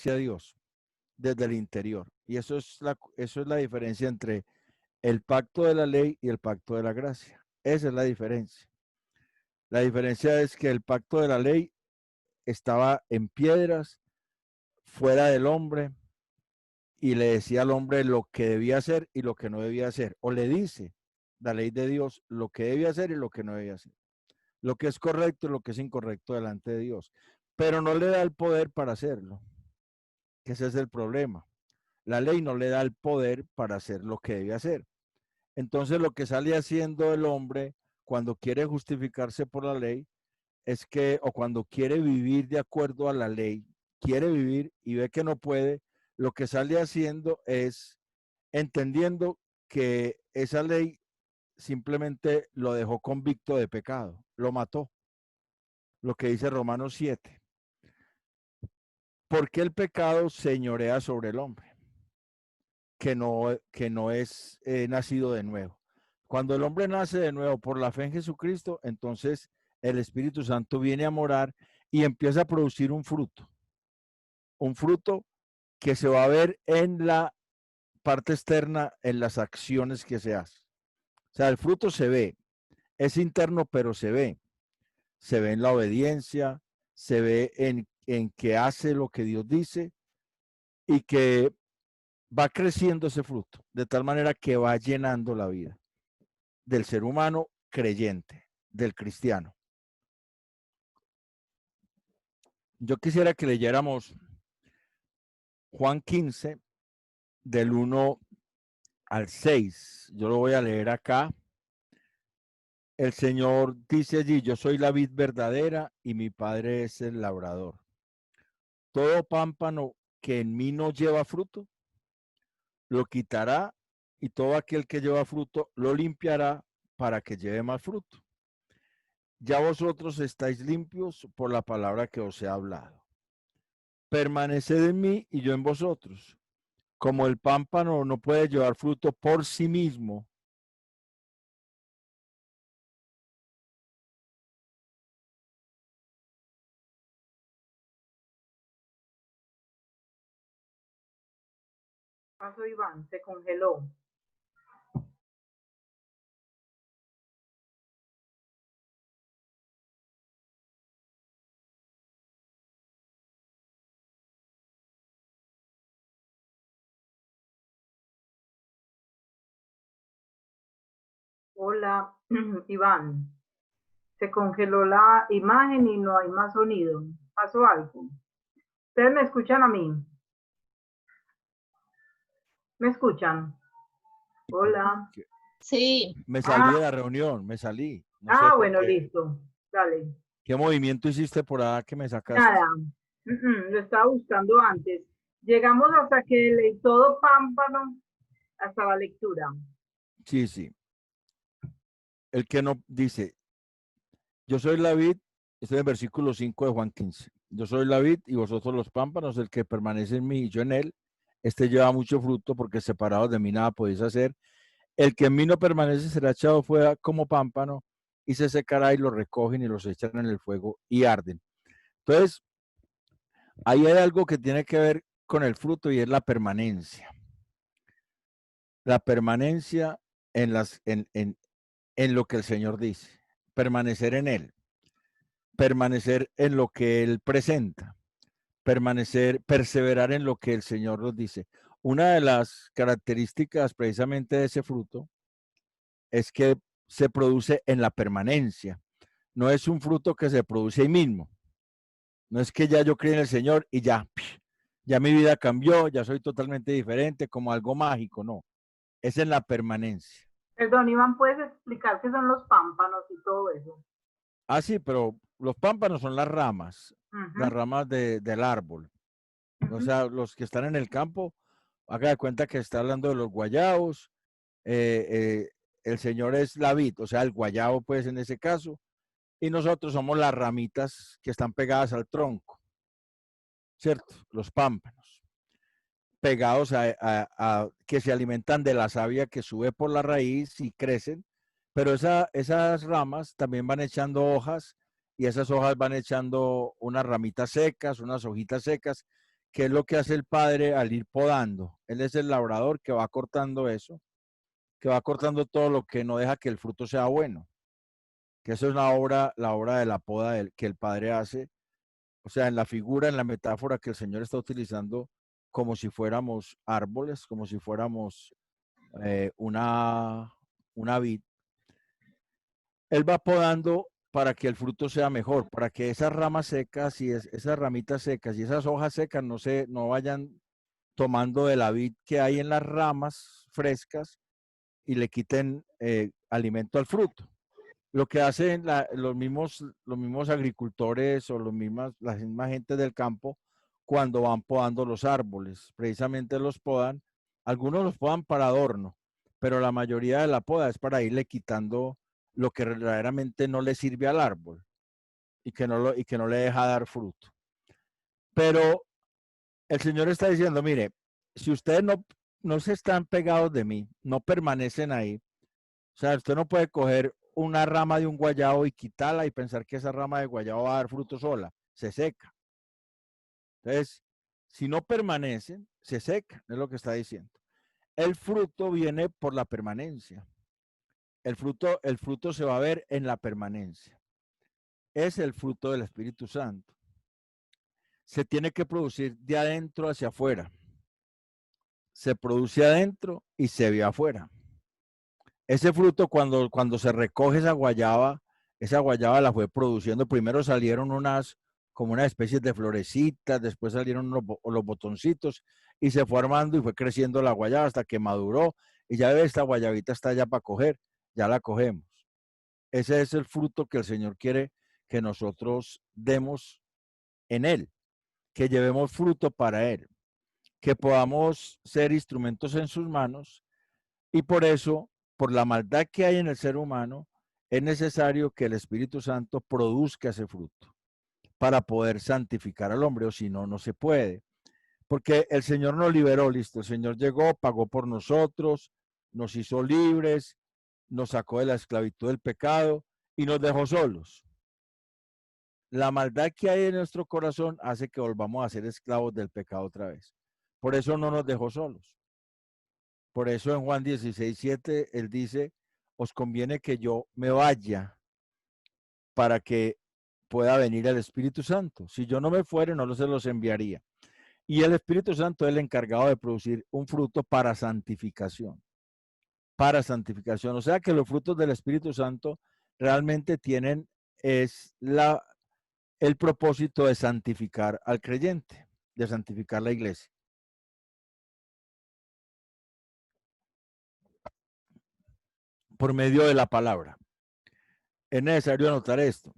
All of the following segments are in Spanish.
a Dios desde el interior. Y eso es la diferencia entre el pacto de la ley y el pacto de la gracia. Esa es la diferencia. La diferencia es que el pacto de la ley estaba en piedras, fuera del hombre, y le decía al hombre lo que debía hacer y lo que no debía hacer. O le dice la ley de Dios lo que debía hacer y lo que no debía hacer. Lo que es correcto y lo que es incorrecto delante de Dios. Pero no le da el poder para hacerlo, que ese es el problema. La ley no le da el poder para hacer lo que debe hacer. Entonces lo que sale haciendo el hombre cuando quiere justificarse por la ley es que, o cuando quiere vivir de acuerdo a la ley, quiere vivir y ve que no puede, lo que sale haciendo es entendiendo que esa ley simplemente lo dejó convicto de pecado, lo mató, lo que dice Romanos 7. ¿Por qué el pecado señorea sobre el hombre? Que no es nacido de nuevo. Cuando el hombre nace de nuevo por la fe en Jesucristo, entonces el Espíritu Santo viene a morar y empieza a producir un fruto que se va a ver en la parte externa, en las acciones que se hacen. O sea, el fruto se ve, es interno, pero se ve en la obediencia, se ve en que hace lo que Dios dice y que va creciendo ese fruto, de tal manera que va llenando la vida del ser humano creyente, del cristiano. Yo quisiera que leyéramos Juan 15, del 1 al 6. Yo lo voy a leer acá. El Señor dice allí, yo soy la vid verdadera y mi Padre es el labrador. Todo pámpano que en mí no lleva fruto, lo quitará, y todo aquel que lleva fruto lo limpiará para que lleve más fruto. Ya vosotros estáis limpios por la palabra que os he hablado. Permaneced en mí y yo en vosotros. Como el pámpano no puede llevar fruto por sí mismo, Pasó Iván, se congeló. Hola, Iván. Se congeló la imagen y no hay más sonido. ¿Pasó algo? ¿Ustedes me escuchan a mí? ¿Me escuchan? Hola. Sí. me salí de Ah, la reunión, me salí. No sé por bueno, qué. listo. Dale. ¿Qué movimiento hiciste por ahí que me sacaste? Nada. Lo estaba buscando antes. Llegamos hasta que leí todo pámpano, hasta la lectura. Sí, sí. El que no dice, yo soy la vid, estoy en el versículo 5 de Juan 15. Yo soy la vid y vosotros los pámpanos, el que permanece en mí y yo en él, este lleva mucho fruto porque separados de mí nada podéis hacer. El que en mí no permanece será echado fuera como pámpano y se secará y los recogen y los echan en el fuego y arden. Entonces, ahí hay algo que tiene que ver con el fruto y es la permanencia. La permanencia en lo que el Señor dice. Permanecer en Él. Permanecer en lo que Él presenta. Perseverar en lo que el Señor nos dice. Una de las características precisamente de ese fruto es que se produce en la permanencia. No es un fruto que se produce ahí mismo. No es que ya yo creí en el Señor y ya mi vida cambió, ya soy totalmente diferente, como algo mágico, no. Es en la permanencia. Perdón, Iván, ¿puedes explicar qué son los pámpanos y todo eso? Ah, sí, pero los pámpanos son las ramas del árbol. O sea, los que están en el campo, haga de cuenta que está hablando de los guayabos. eh, eh, el Señor es la vid, o sea, el guayabo, pues en ese caso, y nosotros somos las ramitas que están pegadas al tronco, ¿cierto? Los pámpanos, pegados que se alimentan de la savia que sube por la raíz y crecen, pero esas ramas también van echando hojas y esas hojas van echando unas ramitas secas, unas hojitas secas ¿qué es lo que hace el Padre al ir podando? Él es el labrador que va cortando eso, que va cortando todo lo que no deja que el fruto sea bueno. Que eso es la obra de la poda que el Padre hace. O sea, en la figura, en la metáfora que el Señor está utilizando, como si fuéramos árboles, como si fuéramos una vid. Él va podando para que el fruto sea mejor, para que esas ramas secas y esas ramitas secas y esas hojas secas no vayan tomando de la vid que hay en las ramas frescas y le quiten alimento al fruto. Lo que hacen los mismos agricultores o las mismas gente del campo cuando van podando los árboles, precisamente los podan, algunos los podan para adorno, pero la mayoría de la poda es para irle quitando lo que verdaderamente no le sirve al árbol y que no le deja dar fruto. Pero el Señor está diciendo, mire, si ustedes no se están pegados de mí, no permanecen ahí, o sea, usted no puede coger una rama de un guayabo y quitarla y pensar que esa rama de guayabo va a dar fruto sola, se seca. Entonces, si no permanecen, se seca, es lo que está diciendo. El fruto viene por la permanencia. El fruto se va a ver en la permanencia. Es el fruto del Espíritu Santo. Se tiene que producir de adentro hacia afuera. Se produce adentro y se ve afuera. Ese fruto cuando se recoge esa guayaba la fue produciendo. Primero salieron como una especie de florecitas, después salieron los botoncitos y se fue armando y fue creciendo la guayaba hasta que maduró. Y ya ve, esta guayabita está ya para coger, ya la cogemos. Ese es el fruto que el Señor quiere que nosotros demos en Él, que llevemos fruto para Él, que podamos ser instrumentos en sus manos. Y por eso, por la maldad que hay en el ser humano, es necesario que el Espíritu Santo produzca ese fruto para poder santificar al hombre, o si no, no se puede. Porque el Señor nos liberó, listo, el Señor llegó, pagó por nosotros, nos hizo libres, nos sacó de la esclavitud del pecado y nos dejó solos. La maldad que hay en nuestro corazón hace que volvamos a ser esclavos del pecado otra vez. Por eso no nos dejó solos. Por eso en Juan 16:7 él dice, os conviene que yo me vaya para que pueda venir el Espíritu Santo. Si yo no me fuere, no se los enviaría. Y el Espíritu Santo es el encargado de producir un fruto para santificación. Para santificación. O sea que los frutos del Espíritu Santo realmente tienen el propósito de santificar al creyente, de santificar la iglesia. Por medio de la palabra. Es necesario anotar esto.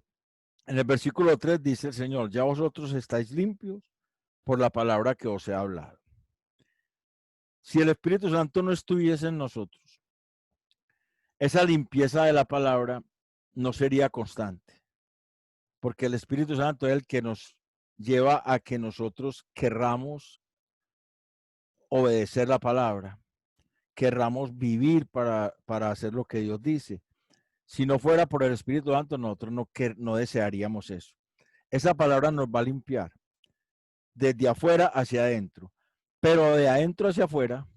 En el versículo 3 dice el Señor, ya vosotros estáis limpios por la palabra que os he hablado. Si el Espíritu Santo no estuviese en nosotros, esa limpieza de la palabra no sería constante, porque el Espíritu Santo es el que nos lleva a que nosotros querramos obedecer la palabra, querramos vivir para hacer lo que Dios dice. Si no fuera por el Espíritu Santo, nosotros no desearíamos eso. Esa palabra nos va a limpiar desde afuera hacia adentro, pero de adentro hacia afuera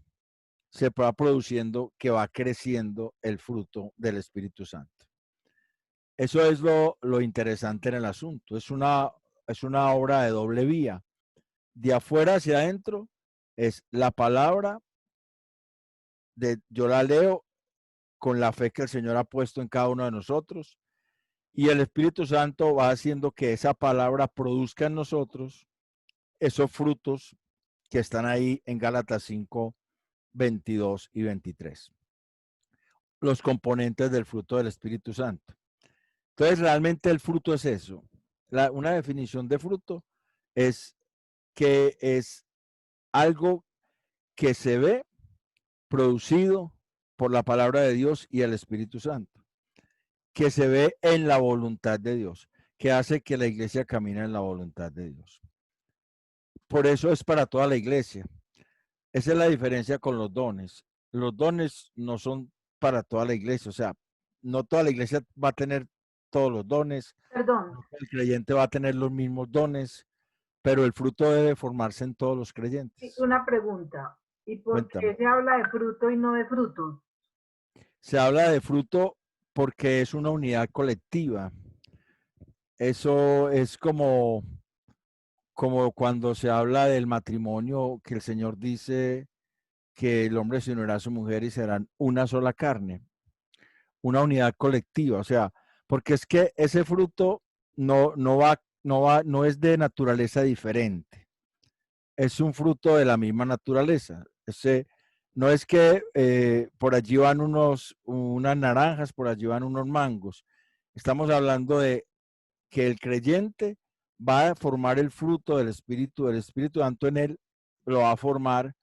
se va produciendo, que va creciendo el fruto del Espíritu Santo. Eso es lo interesante en el asunto. Es una obra de doble vía. De afuera hacia adentro es la palabra, yo la leo con la fe que el Señor ha puesto en cada uno de nosotros, y el Espíritu Santo va haciendo que esa palabra produzca en nosotros esos frutos que están ahí en Gálatas 5, 22 y 23. Los componentes del fruto del Espíritu Santo. Entonces, realmente el fruto es eso. Una definición de fruto es que es algo que se ve producido por la palabra de Dios y el Espíritu Santo, que se ve en la voluntad de Dios, que hace que la iglesia camine en la voluntad de Dios. Por eso es para toda la iglesia. Esa es la diferencia con los dones. Los dones no son para toda la iglesia, o sea, no toda la iglesia va a tener todos los dones. Perdón. El creyente va a tener los mismos dones, pero el fruto debe formarse en todos los creyentes. Una pregunta. ¿Y por Cuéntame. qué se habla de fruto y no de frutos? Se habla de fruto porque es una unidad colectiva. Eso es como cuando se habla del matrimonio, que el Señor dice que el hombre se unirá a su mujer y serán una sola carne, una unidad colectiva. O sea, porque es que ese fruto no es de naturaleza diferente. Es un fruto de la misma naturaleza. No es que por allí van unas naranjas, por allí van unos mangos. Estamos hablando de que el creyente va a formar el fruto del Espíritu Santo en él lo va a formar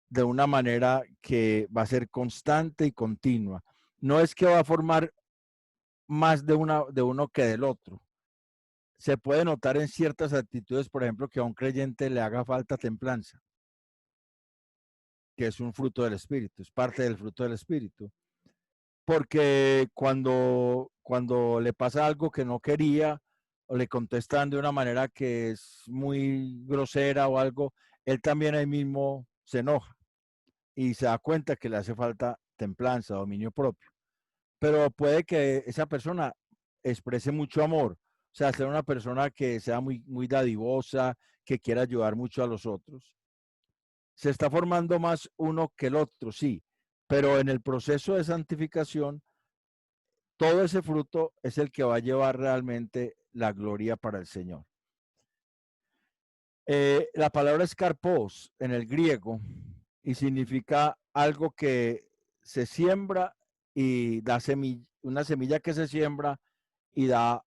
de una manera que va a ser constante y continua. No es que va a formar más de uno que del otro. Se puede notar en ciertas actitudes, por ejemplo, que a un creyente le haga falta templanza, que es un fruto del Espíritu, es parte del fruto del Espíritu. Porque cuando le pasa algo que no quería o le contestan de una manera que es muy grosera o algo, él también ahí mismo se enoja y se da cuenta que le hace falta templanza, dominio propio. Pero puede que esa persona exprese mucho amor, o sea, ser una persona que sea muy dadivosa, que quiera ayudar mucho a los otros. Se está formando más uno que el otro, sí, pero en el proceso de santificación, todo ese fruto es el que va a llevar realmente la gloria para el Señor. La palabra es karpos en el griego y significa algo que se siembra y da una semilla que se siembra y da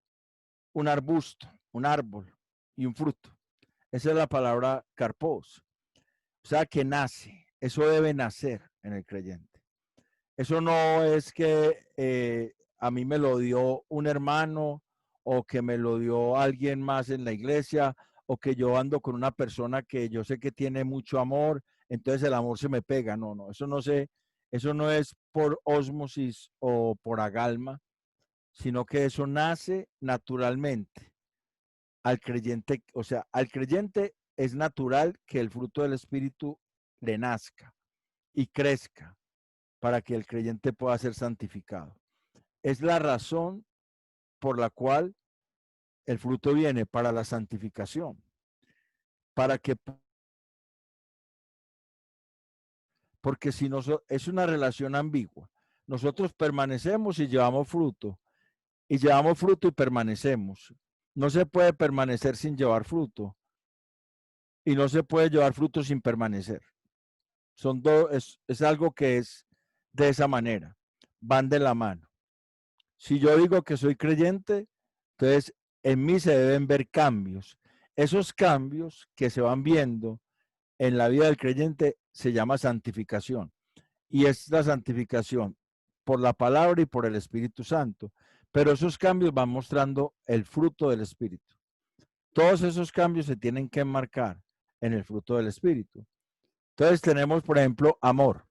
un arbusto, un árbol y un fruto. Esa es la palabra karpos. O sea, que nace. Eso debe nacer en el creyente. Eso no es que a mí me lo dio un hermano o que me lo dio alguien más en la iglesia o que yo ando con una persona que yo sé que tiene mucho amor, entonces el amor se me pega. No, no, eso no es por ósmosis o por agalma, sino que eso nace naturalmente al creyente, o sea, al creyente es natural que el fruto del Espíritu le nazca y crezca para que el creyente pueda ser santificado. Es la razón por la cual el fruto viene para la santificación, para que, porque si no, es una relación ambigua. Nosotros permanecemos y llevamos fruto y permanecemos. No se puede permanecer sin llevar fruto y no se puede llevar fruto sin permanecer. Es algo que es de esa manera, van de la mano. Si yo digo que soy creyente, entonces en mí se deben ver cambios. Esos cambios que se van viendo en la vida del creyente se llama santificación. Y es la santificación por la palabra y por el Espíritu Santo. Pero esos cambios van mostrando el fruto del Espíritu. Todos esos cambios se tienen que enmarcar en el fruto del Espíritu. Entonces tenemos, por ejemplo, amor.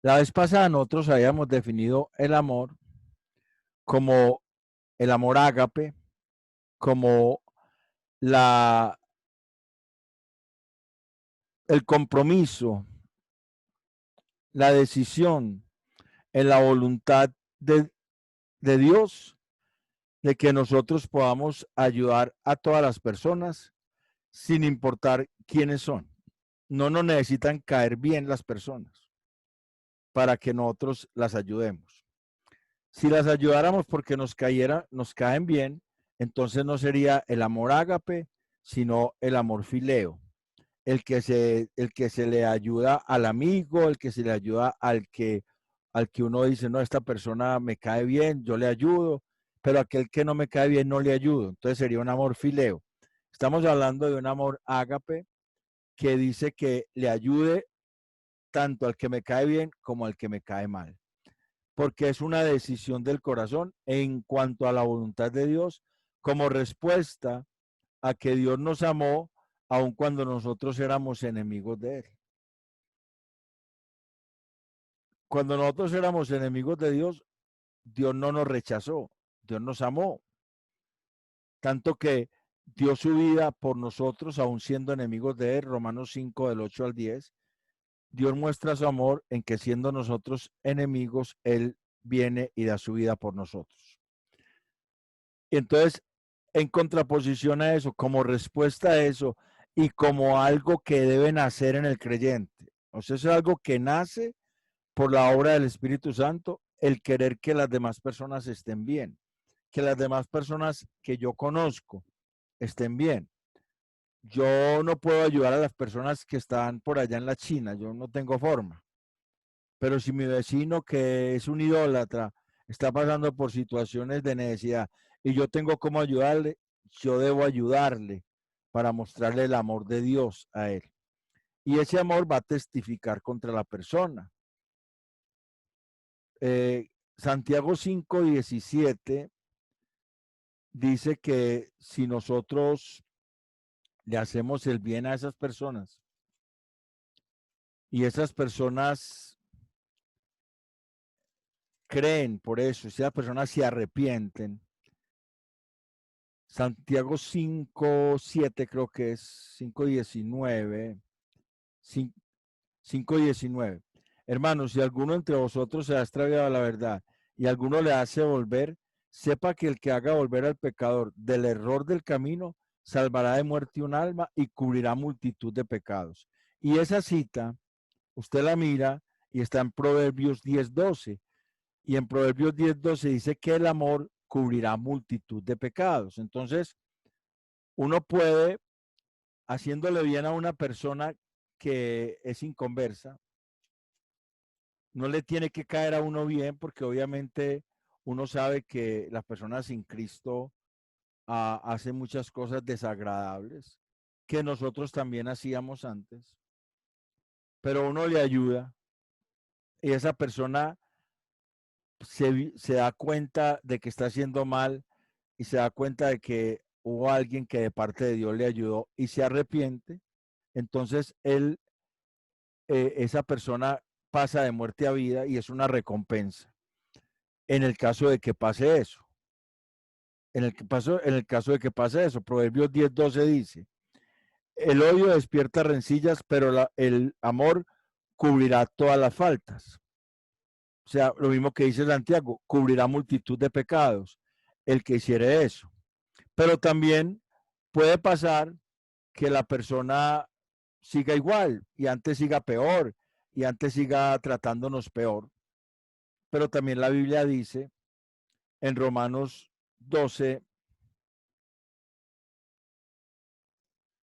La vez pasada nosotros habíamos definido el amor como el amor ágape, como el compromiso, la decisión en la voluntad de Dios de que nosotros podamos ayudar a todas las personas sin importar quiénes son. No nos necesitan caer bien las personas para que nosotros las ayudemos. Si las ayudáramos porque nos caen bien, entonces no sería el amor ágape, sino el amor fileo. El que se le ayuda al amigo, el que se le ayuda al que uno dice, no, esta persona me cae bien, yo le ayudo, pero aquel que no me cae bien no le ayudo. Entonces sería un amor fileo. Estamos hablando de un amor ágape que dice que le ayude tanto al que me cae bien como al que me cae mal, porque es una decisión del corazón en cuanto a la voluntad de Dios como respuesta a que Dios nos amó aun cuando nosotros éramos enemigos de Él. Cuando nosotros éramos enemigos de Dios, Dios no nos rechazó, Dios nos amó. Tanto que dio su vida por nosotros, aun siendo enemigos de él, Romanos 5, del 8 al 10. Dios muestra su amor en que siendo nosotros enemigos, él viene y da su vida por nosotros. Y entonces, en contraposición a eso, como respuesta a eso y como algo que debe nacer en el creyente, o sea, eso es algo que nace por la obra del Espíritu Santo, el querer que las demás personas estén bien, que las demás personas que yo conozco estén bien. Yo no puedo ayudar a las personas que están por allá en la China, yo no tengo forma. Pero si mi vecino, que es un idólatra, está pasando por situaciones de necesidad y yo tengo cómo ayudarle, yo debo ayudarle para mostrarle el amor de Dios a él. Y ese amor va a testificar contra la persona. Santiago 5:17 dice que si nosotros le hacemos el bien a esas personas y esas personas creen por eso, si esas personas se arrepienten, Santiago 5:7 creo que es 5:19, 5:19. Hermanos, si alguno entre vosotros se ha extraviado la verdad y alguno le hace volver, sepa que el que haga volver al pecador del error del camino, salvará de muerte un alma y cubrirá multitud de pecados. Y esa cita, usted la mira y está en Proverbios 10:12. Y en Proverbios 10:12 dice que el amor cubrirá multitud de pecados. Entonces, uno puede, haciéndole bien a una persona que es inconversa, no le tiene que caer a uno bien porque obviamente uno sabe que las personas sin Cristo hacen muchas cosas desagradables que nosotros también hacíamos antes, pero uno le ayuda y esa persona se da cuenta de que está haciendo mal y se da cuenta de que hubo alguien que de parte de Dios le ayudó y se arrepiente, entonces esa persona pasa de muerte a vida y es una recompensa. En el caso de que pase eso, en el caso de que pase eso, Proverbios 10:12 dice, el odio despierta rencillas, pero el amor cubrirá todas las faltas. O sea, lo mismo que dice Santiago, cubrirá multitud de pecados el que hiciere eso. Pero también puede pasar que la persona siga igual y antes siga peor y antes siga tratándonos peor. Pero también la Biblia dice en Romanos 12,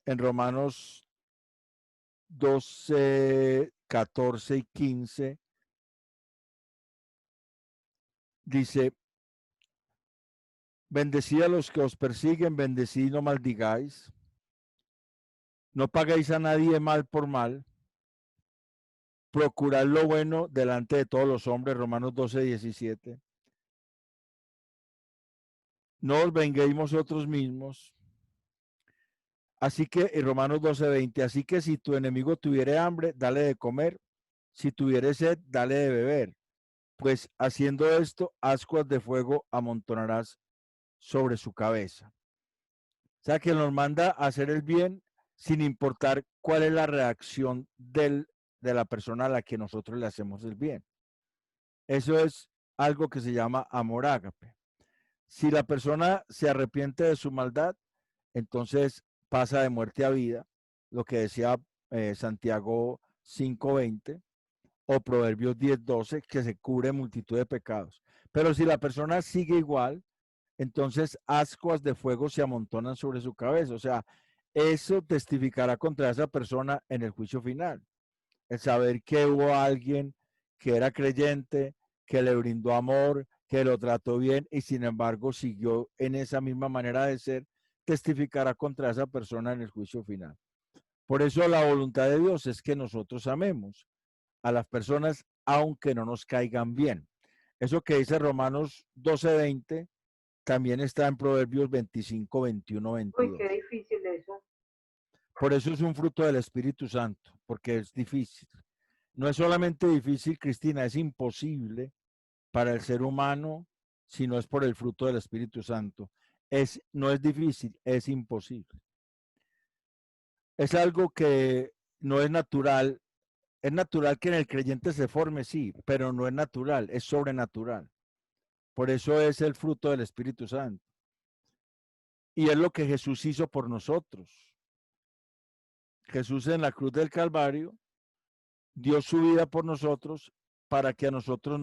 en Romanos 12, 14 y 15, dice, bendecid a los que os persiguen, bendecid y no maldigáis, no paguéis a nadie mal por mal, procurad lo bueno delante de todos los hombres, Romanos 12:17. No os venguéis vosotros mismos. Así que, en Romanos 12:20, así que si tu enemigo tuviere hambre, dale de comer, si tuviere sed, dale de beber, pues haciendo esto, ascuas de fuego amontonarás sobre su cabeza. O sea, que nos manda a hacer el bien sin importar cuál es la reacción de la persona a la que nosotros le hacemos el bien. Eso es algo que se llama amor ágape. Si la persona se arrepiente de su maldad, entonces pasa de muerte a vida, lo que decía Santiago 5:20 o Proverbios 10:12, que se cubre multitud de pecados. Pero si la persona sigue igual, entonces ascuas de fuego se amontonan sobre su cabeza. O sea, eso testificará contra esa persona en el juicio final. El saber que hubo alguien que era creyente, que le brindó amor, que lo trató bien y sin embargo siguió en esa misma manera de ser, testificará contra esa persona en el juicio final. Por eso la voluntad de Dios es que nosotros amemos a las personas aunque no nos caigan bien. Eso que dice Romanos 12:20 también está en Proverbios 25, 21, Uy, qué 22. difícil eso. Por eso es un fruto del Espíritu Santo, porque es difícil. No es solamente difícil, Cristina, es imposible para el ser humano si no es por el fruto del Espíritu Santo. no es difícil, es imposible. Es algo que no es natural. Es natural que en el creyente se forme, sí, pero no es natural, es sobrenatural. Por eso es el fruto del Espíritu Santo. Y es lo que Jesús hizo por nosotros. Jesús en la cruz del Calvario dio su vida por nosotros para que a nosotros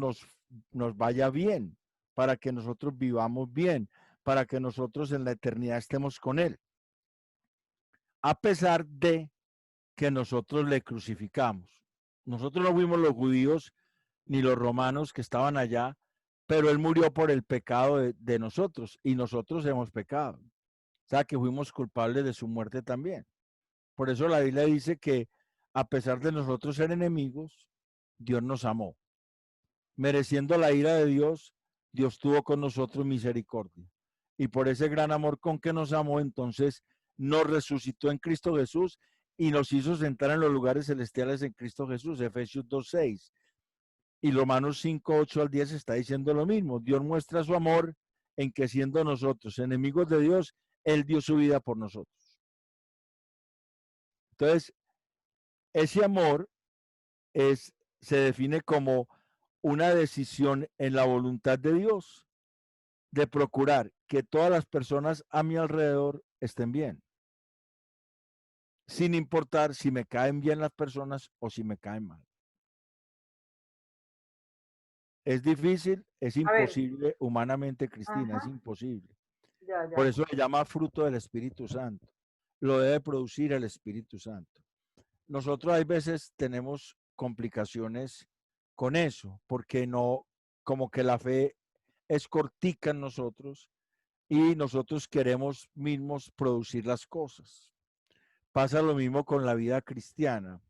nos vaya bien, para que nosotros vivamos bien, para que nosotros en la eternidad estemos con Él. A pesar de que nosotros le crucificamos. Nosotros no fuimos los judíos ni los romanos que estaban allá, pero Él murió por el pecado de nosotros y nosotros hemos pecado. O sea que fuimos culpables de su muerte también. Por eso la Biblia dice que a pesar de nosotros ser enemigos, Dios nos amó. Mereciendo la ira de Dios, Dios tuvo con nosotros misericordia. Y por ese gran amor con que nos amó, entonces nos resucitó en Cristo Jesús y nos hizo sentar en los lugares celestiales en Cristo Jesús, Efesios 2:6. Y Romanos 5:8 al 10 está diciendo lo mismo. Dios muestra su amor en que siendo nosotros enemigos de Dios, Él dio su vida por nosotros. Entonces, ese amor se define como una decisión en la voluntad de Dios de procurar que todas las personas a mi alrededor estén bien, sin importar si me caen bien las personas o si me caen mal. Es difícil, es imposible humanamente, Cristina, es imposible. Por eso le llama fruto del Espíritu Santo. Lo debe producir el Espíritu Santo. Nosotros hay veces tenemos complicaciones con eso, porque no, como que la fe es cortica en nosotros y nosotros queremos mismos producir las cosas. Pasa lo mismo con la vida cristiana.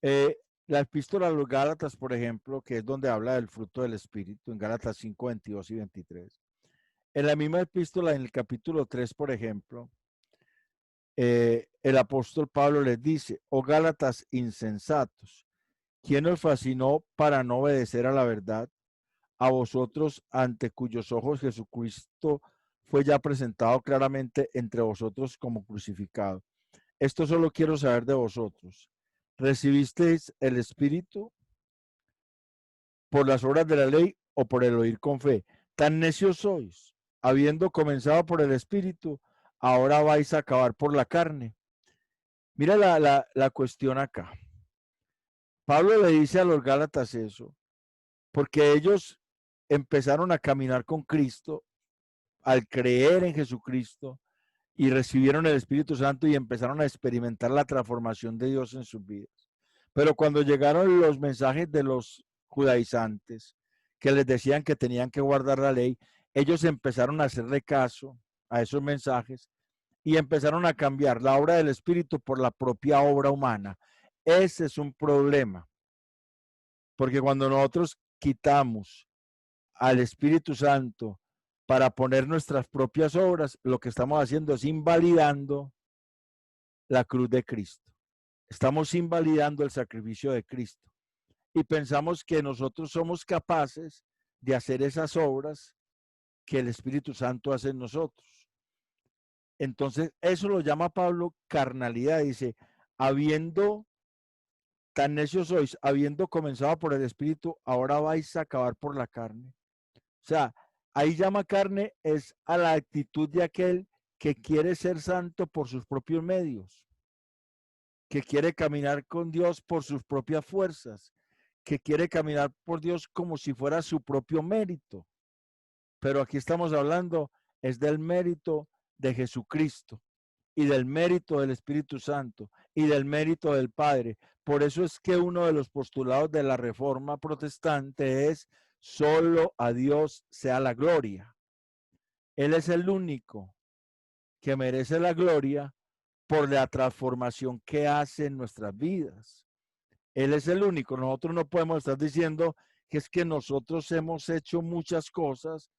La epístola a los Gálatas, por ejemplo, que es donde habla del fruto del Espíritu, en Gálatas 5, 22 y 23. En la misma epístola, en el capítulo 3, por ejemplo, el apóstol Pablo les dice: oh Gálatas insensatos, ¿quién os fascinó para no obedecer a la verdad? A vosotros, ante cuyos ojos Jesucristo fue ya presentado claramente entre vosotros como crucificado. Esto solo quiero saber de vosotros. ¿Recibisteis el Espíritu por las obras de la ley o por el oír con fe? Tan necios sois, habiendo comenzado por el Espíritu, ahora vais a acabar por la carne. Mira la cuestión acá. Pablo le dice a los Gálatas eso, porque ellos empezaron a caminar con Cristo al creer en Jesucristo y recibieron el Espíritu Santo y empezaron a experimentar la transformación de Dios en sus vidas. Pero cuando llegaron los mensajes de los judaizantes que les decían que tenían que guardar la ley, ellos empezaron a hacerle caso a esos mensajes y empezaron a cambiar la obra del Espíritu por la propia obra humana. Ese es un problema, porque cuando nosotros quitamos al Espíritu Santo para poner nuestras propias obras, lo que estamos haciendo es invalidando la cruz de Cristo. Estamos invalidando el sacrificio de Cristo. Y pensamos que nosotros somos capaces de hacer esas obras que el Espíritu Santo hace en nosotros. Entonces, eso lo llama Pablo carnalidad. Dice, habiendo, tan necios sois, habiendo comenzado por el Espíritu, ahora vais a acabar por la carne. O sea, ahí llama carne es a la actitud de aquel que quiere ser santo por sus propios medios, que quiere caminar con Dios por sus propias fuerzas, que quiere caminar por Dios como si fuera su propio mérito. Pero aquí estamos hablando es del mérito de Jesucristo y del mérito del Espíritu Santo y del mérito del Padre. Por eso es que uno de los postulados de la Reforma Protestante es: solo a Dios sea la gloria. Él es el único que merece la gloria por la transformación que hace en nuestras vidas. Él es el único. Nosotros no podemos estar diciendo que es que nosotros hemos hecho muchas cosas,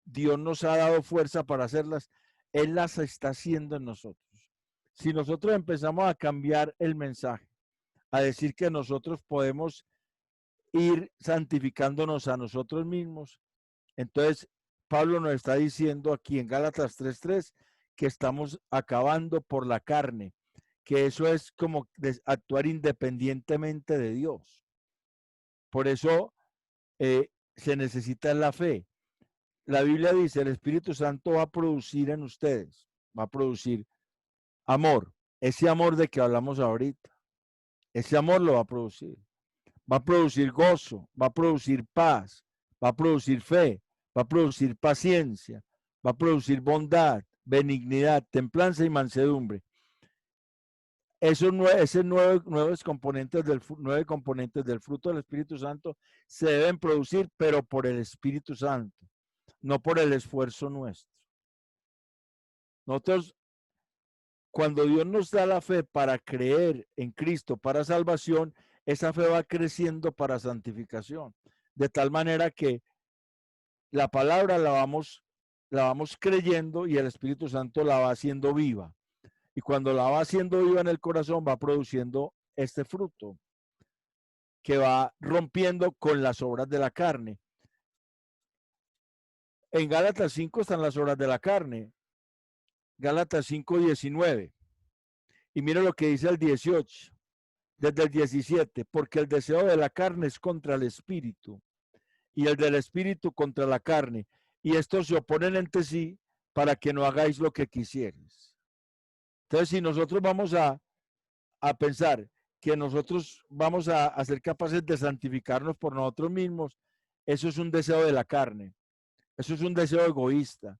Dios nos ha dado fuerza para hacerlas, Él las está haciendo en nosotros. Si nosotros empezamos a cambiar el mensaje, a decir que nosotros podemos ir santificándonos a nosotros mismos, entonces Pablo nos está diciendo aquí en Gálatas 3:3 que estamos acabando por la carne, que eso es como actuar independientemente de Dios. Por eso se necesita la fe. La Biblia dice, el Espíritu Santo va a producir en ustedes, va a producir amor, ese amor de que hablamos ahorita, ese amor lo va a producir gozo, va a producir paz, va a producir fe, va a producir paciencia, va a producir bondad, benignidad, templanza y mansedumbre. Esos nueve componentes del fruto del Espíritu Santo se deben producir, pero por el Espíritu Santo, no por el esfuerzo nuestro. Nosotros, cuando Dios nos da la fe para creer en Cristo para salvación, esa fe va creciendo para santificación, de tal manera que la palabra la vamos creyendo y el Espíritu Santo la va haciendo viva. Y cuando la va haciendo viva en el corazón, va produciendo este fruto que va rompiendo con las obras de la carne. En Gálatas 5 están las obras de la carne. Gálatas 5:19. Y mira lo que dice el 18, desde el 17, porque el deseo de la carne es contra el espíritu y el del espíritu contra la carne. Y estos se oponen entre sí para que no hagáis lo que quisieres. Entonces, si nosotros vamos a pensar que nosotros vamos a ser capaces de santificarnos por nosotros mismos, eso es un deseo de la carne, eso es un deseo egoísta,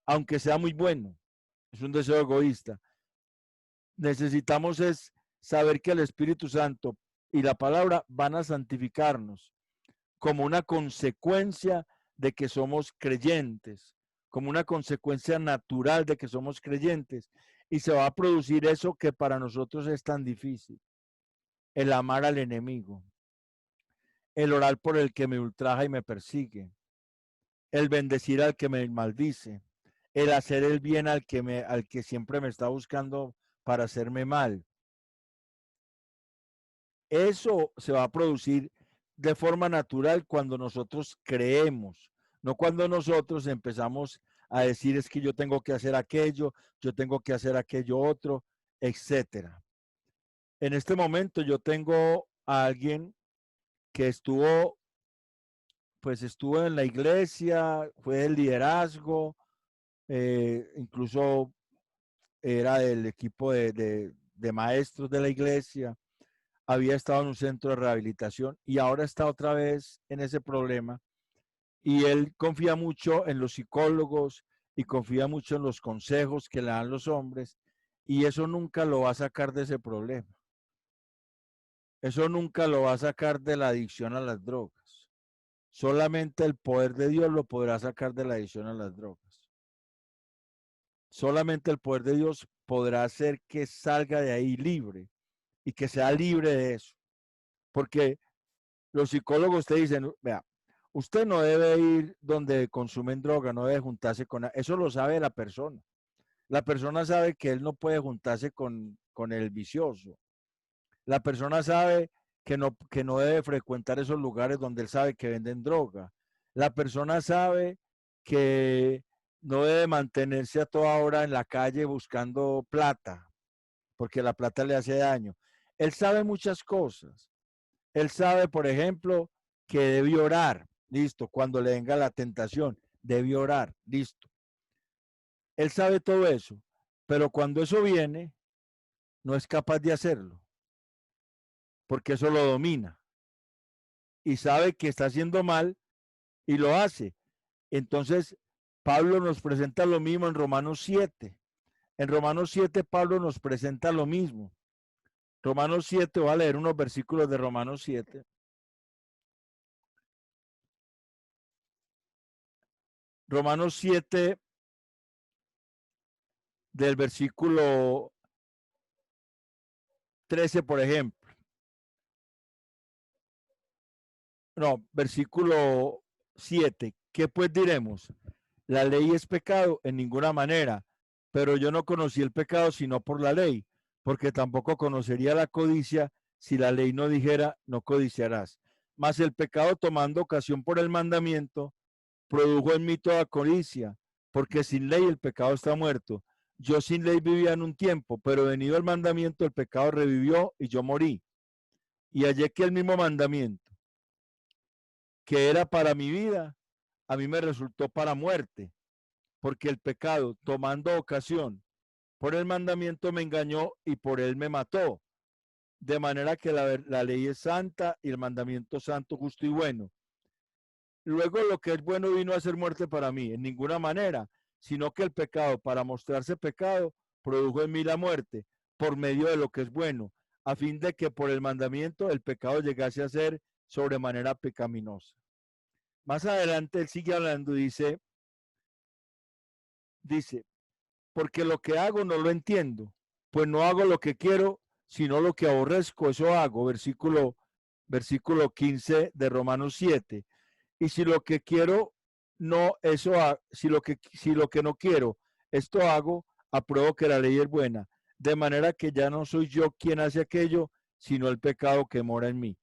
aunque sea muy bueno, es un deseo egoísta. Necesitamos es saber que el Espíritu Santo y la palabra van a santificarnos como una consecuencia de que somos creyentes, como una consecuencia natural de que somos creyentes, y se va a producir eso que para nosotros es tan difícil: el amar al enemigo, el orar por el que me ultraja y me persigue, el bendecir al que me maldice, el hacer el bien al que siempre me está buscando para hacerme mal. Eso se va a producir de forma natural cuando nosotros creemos, no cuando nosotros empezamos a decir es que yo tengo que hacer aquello, yo tengo que hacer aquello otro, etcétera. En este momento yo tengo a alguien que estuvo en la iglesia, fue del liderazgo, incluso era del equipo de maestros de la iglesia, había estado en un centro de rehabilitación y ahora está otra vez en ese problema. Y él confía mucho en los psicólogos y confía mucho en los consejos que le dan los hombres, y eso nunca lo va a sacar de ese problema. Eso nunca lo va a sacar de la adicción a las drogas. Solamente el poder de Dios lo podrá sacar de la adicción a las drogas. Solamente el poder de Dios podrá hacer que salga de ahí libre y que sea libre de eso. Porque los psicólogos te dicen, vea, usted no debe ir donde consumen droga, no debe juntarse con... Eso lo sabe la persona. La persona sabe que él no puede juntarse con el vicioso. La persona sabe que no debe frecuentar esos lugares donde él sabe que venden droga. La persona sabe que no debe mantenerse a toda hora en la calle buscando plata, porque la plata le hace daño. Él sabe muchas cosas. Él sabe, por ejemplo, que debe orar, listo, cuando le venga la tentación, debe orar, listo. Él sabe todo eso, pero cuando eso viene, no es capaz de hacerlo, porque eso lo domina. Y sabe que está haciendo mal y lo hace. Entonces, Pablo nos presenta lo mismo en Romanos 7. En Romanos 7, Pablo nos presenta lo mismo. Romanos 7, voy a leer unos versículos de Romanos 7. Romanos 7, del versículo 13, por ejemplo. No, versículo 7. ¿Qué pues diremos? La ley es pecado en ninguna manera, pero yo no conocí el pecado sino por la ley, porque tampoco conocería la codicia si la ley no dijera no codiciarás. Mas el pecado, tomando ocasión por el mandamiento, produjo en mí toda codicia, porque sin ley el pecado está muerto. Yo sin ley vivía en un tiempo, pero venido el mandamiento, el pecado revivió y yo morí. Y hallé que el mismo mandamiento que era para mi vida, a mí me resultó para muerte, porque el pecado, tomando ocasión por el mandamiento, me engañó y por él me mató. De manera que la ley es santa y el mandamiento santo, justo y bueno. Luego lo que es bueno vino a ser muerte para mí, en ninguna manera, sino que el pecado, para mostrarse pecado, produjo en mí la muerte, por medio de lo que es bueno, a fin de que por el mandamiento el pecado llegase a ser sobremanera pecaminosa. Más adelante él sigue hablando y dice, porque lo que hago no lo entiendo, pues no hago lo que quiero, sino lo que aborrezco, eso hago, versículo 15 de Romanos 7. Y si lo que quiero no, si lo que no quiero, esto hago, apruebo que la ley es buena, de manera que ya no soy yo quien hace aquello, sino el pecado que mora en mí.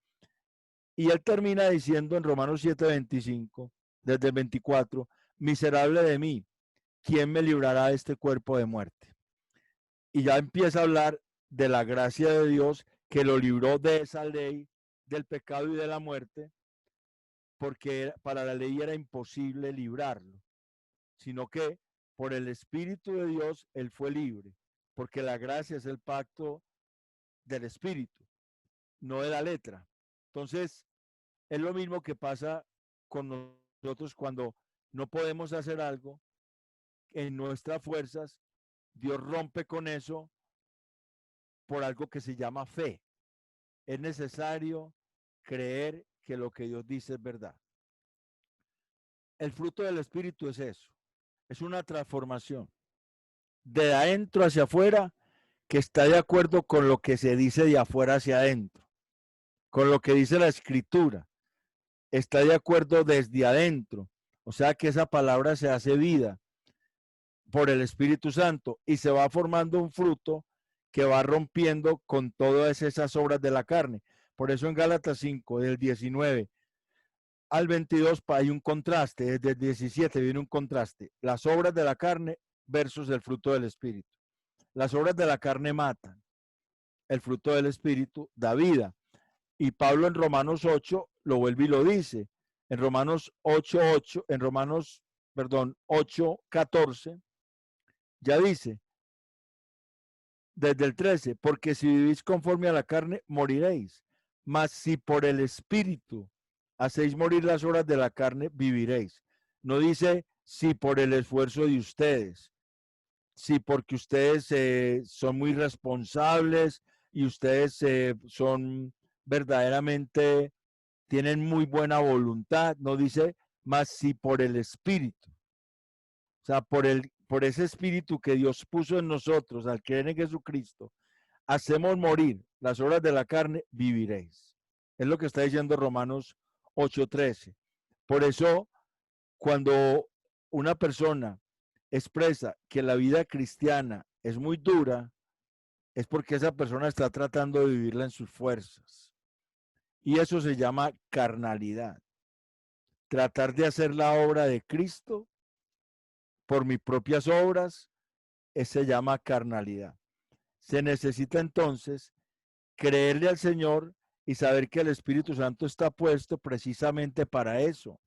Y él termina diciendo en Romanos 7:25, desde el 24, miserable de mí, ¿quién me librará de este cuerpo de muerte? Y ya empieza a hablar de la gracia de Dios que lo libró de esa ley, del pecado y de la muerte, porque para la ley era imposible librarlo, sino que por el Espíritu de Dios él fue libre, porque la gracia es el pacto del Espíritu, no de la letra. Entonces, es lo mismo que pasa con nosotros cuando no podemos hacer algo en nuestras fuerzas, Dios rompe con eso por algo que se llama fe. Es necesario creer que lo que Dios dice es verdad. El fruto del Espíritu es eso, es una transformación de adentro hacia afuera que está de acuerdo con lo que se dice de afuera hacia adentro, con lo que dice la Escritura, está de acuerdo desde adentro, o sea que esa palabra se hace vida por el Espíritu Santo y se va formando un fruto que va rompiendo con todas esas obras de la carne. Por eso en Gálatas 5, del 19 al 22 hay un contraste, desde el 17 viene un contraste, las obras de la carne versus el fruto del Espíritu. Las obras de la carne matan, el fruto del Espíritu da vida. Y Pablo en Romanos 8 lo vuelve y lo dice. En Romanos 8:8, en Romanos, perdón, 8:14, ya dice, desde el 13, porque si vivís conforme a la carne, moriréis. Mas si por el Espíritu hacéis morir las obras de la carne, viviréis. No dice si por el esfuerzo de ustedes, si porque ustedes son muy responsables y ustedes son verdaderamente, tienen muy buena voluntad. No dice más si por el Espíritu. O sea, por ese Espíritu que Dios puso en nosotros al creer en Jesucristo, hacemos morir las obras de la carne, viviréis. Es lo que está diciendo Romanos 8:13. Por eso, cuando una persona expresa que la vida cristiana es muy dura, es porque esa persona está tratando de vivirla en sus fuerzas. Y eso se llama carnalidad. Tratar de hacer la obra de Cristo por mis propias obras, se llama carnalidad. Se necesita entonces creerle al Señor y saber que el Espíritu Santo está puesto precisamente para eso,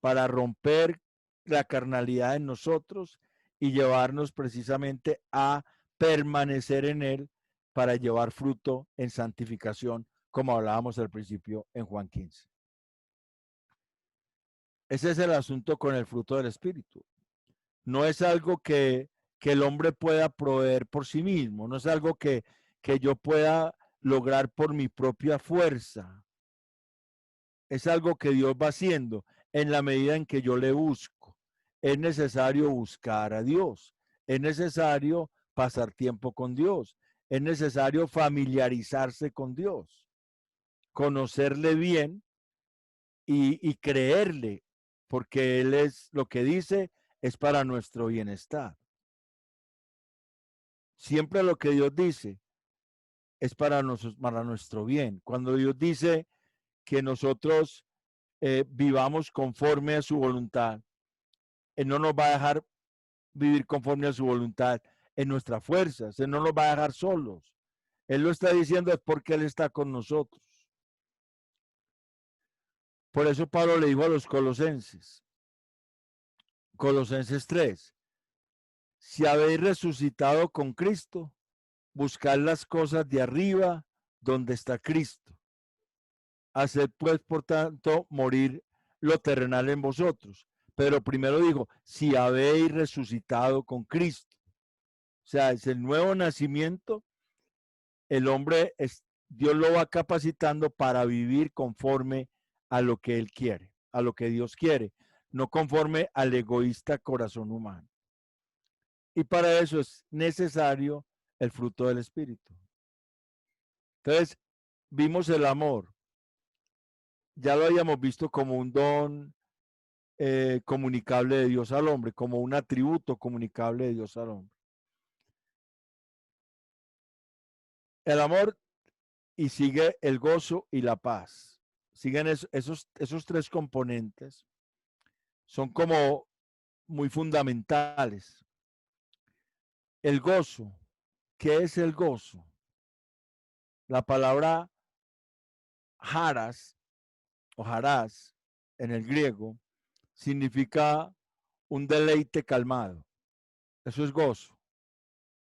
para romper la carnalidad en nosotros y llevarnos precisamente a permanecer en Él para llevar fruto en santificación, como hablábamos al principio en Juan 15. Ese es el asunto con el fruto del Espíritu. No es algo que el hombre pueda proveer por sí mismo, no es algo que yo pueda lograr por mi propia fuerza. Es algo que Dios va haciendo en la medida en que yo le busco. Es necesario buscar a Dios, es necesario pasar tiempo con Dios, es necesario familiarizarse con Dios, conocerle bien y creerle, porque Él es lo que dice, es para nuestro bienestar. Siempre lo que Dios dice es para nuestro bien. Cuando Dios dice que nosotros vivamos conforme a su voluntad. Él no nos va a dejar vivir conforme a su voluntad en nuestras fuerzas. Él no nos va a dejar solos. Él lo está diciendo es porque Él está con nosotros. Por eso Pablo le dijo a los Colosenses 3, si habéis resucitado con Cristo, buscad las cosas de arriba donde está Cristo. Haced pues, por tanto, morir lo terrenal en vosotros. Pero primero dijo, si habéis resucitado con Cristo. O sea, es el nuevo nacimiento. El hombre, Dios lo va capacitando para vivir conforme a lo que Él quiere, a lo que Dios quiere, no conforme al egoísta corazón humano. Y para eso es necesario el fruto del Espíritu. Entonces, vimos el amor. Ya lo habíamos visto como un don comunicable de Dios al hombre, como un atributo comunicable de Dios al hombre. El amor y sigue el gozo y la paz. Siguen esos tres componentes. Son como muy fundamentales. El gozo. ¿Qué es el gozo? La palabra haras o harás en el griego significa un deleite calmado. Eso es gozo.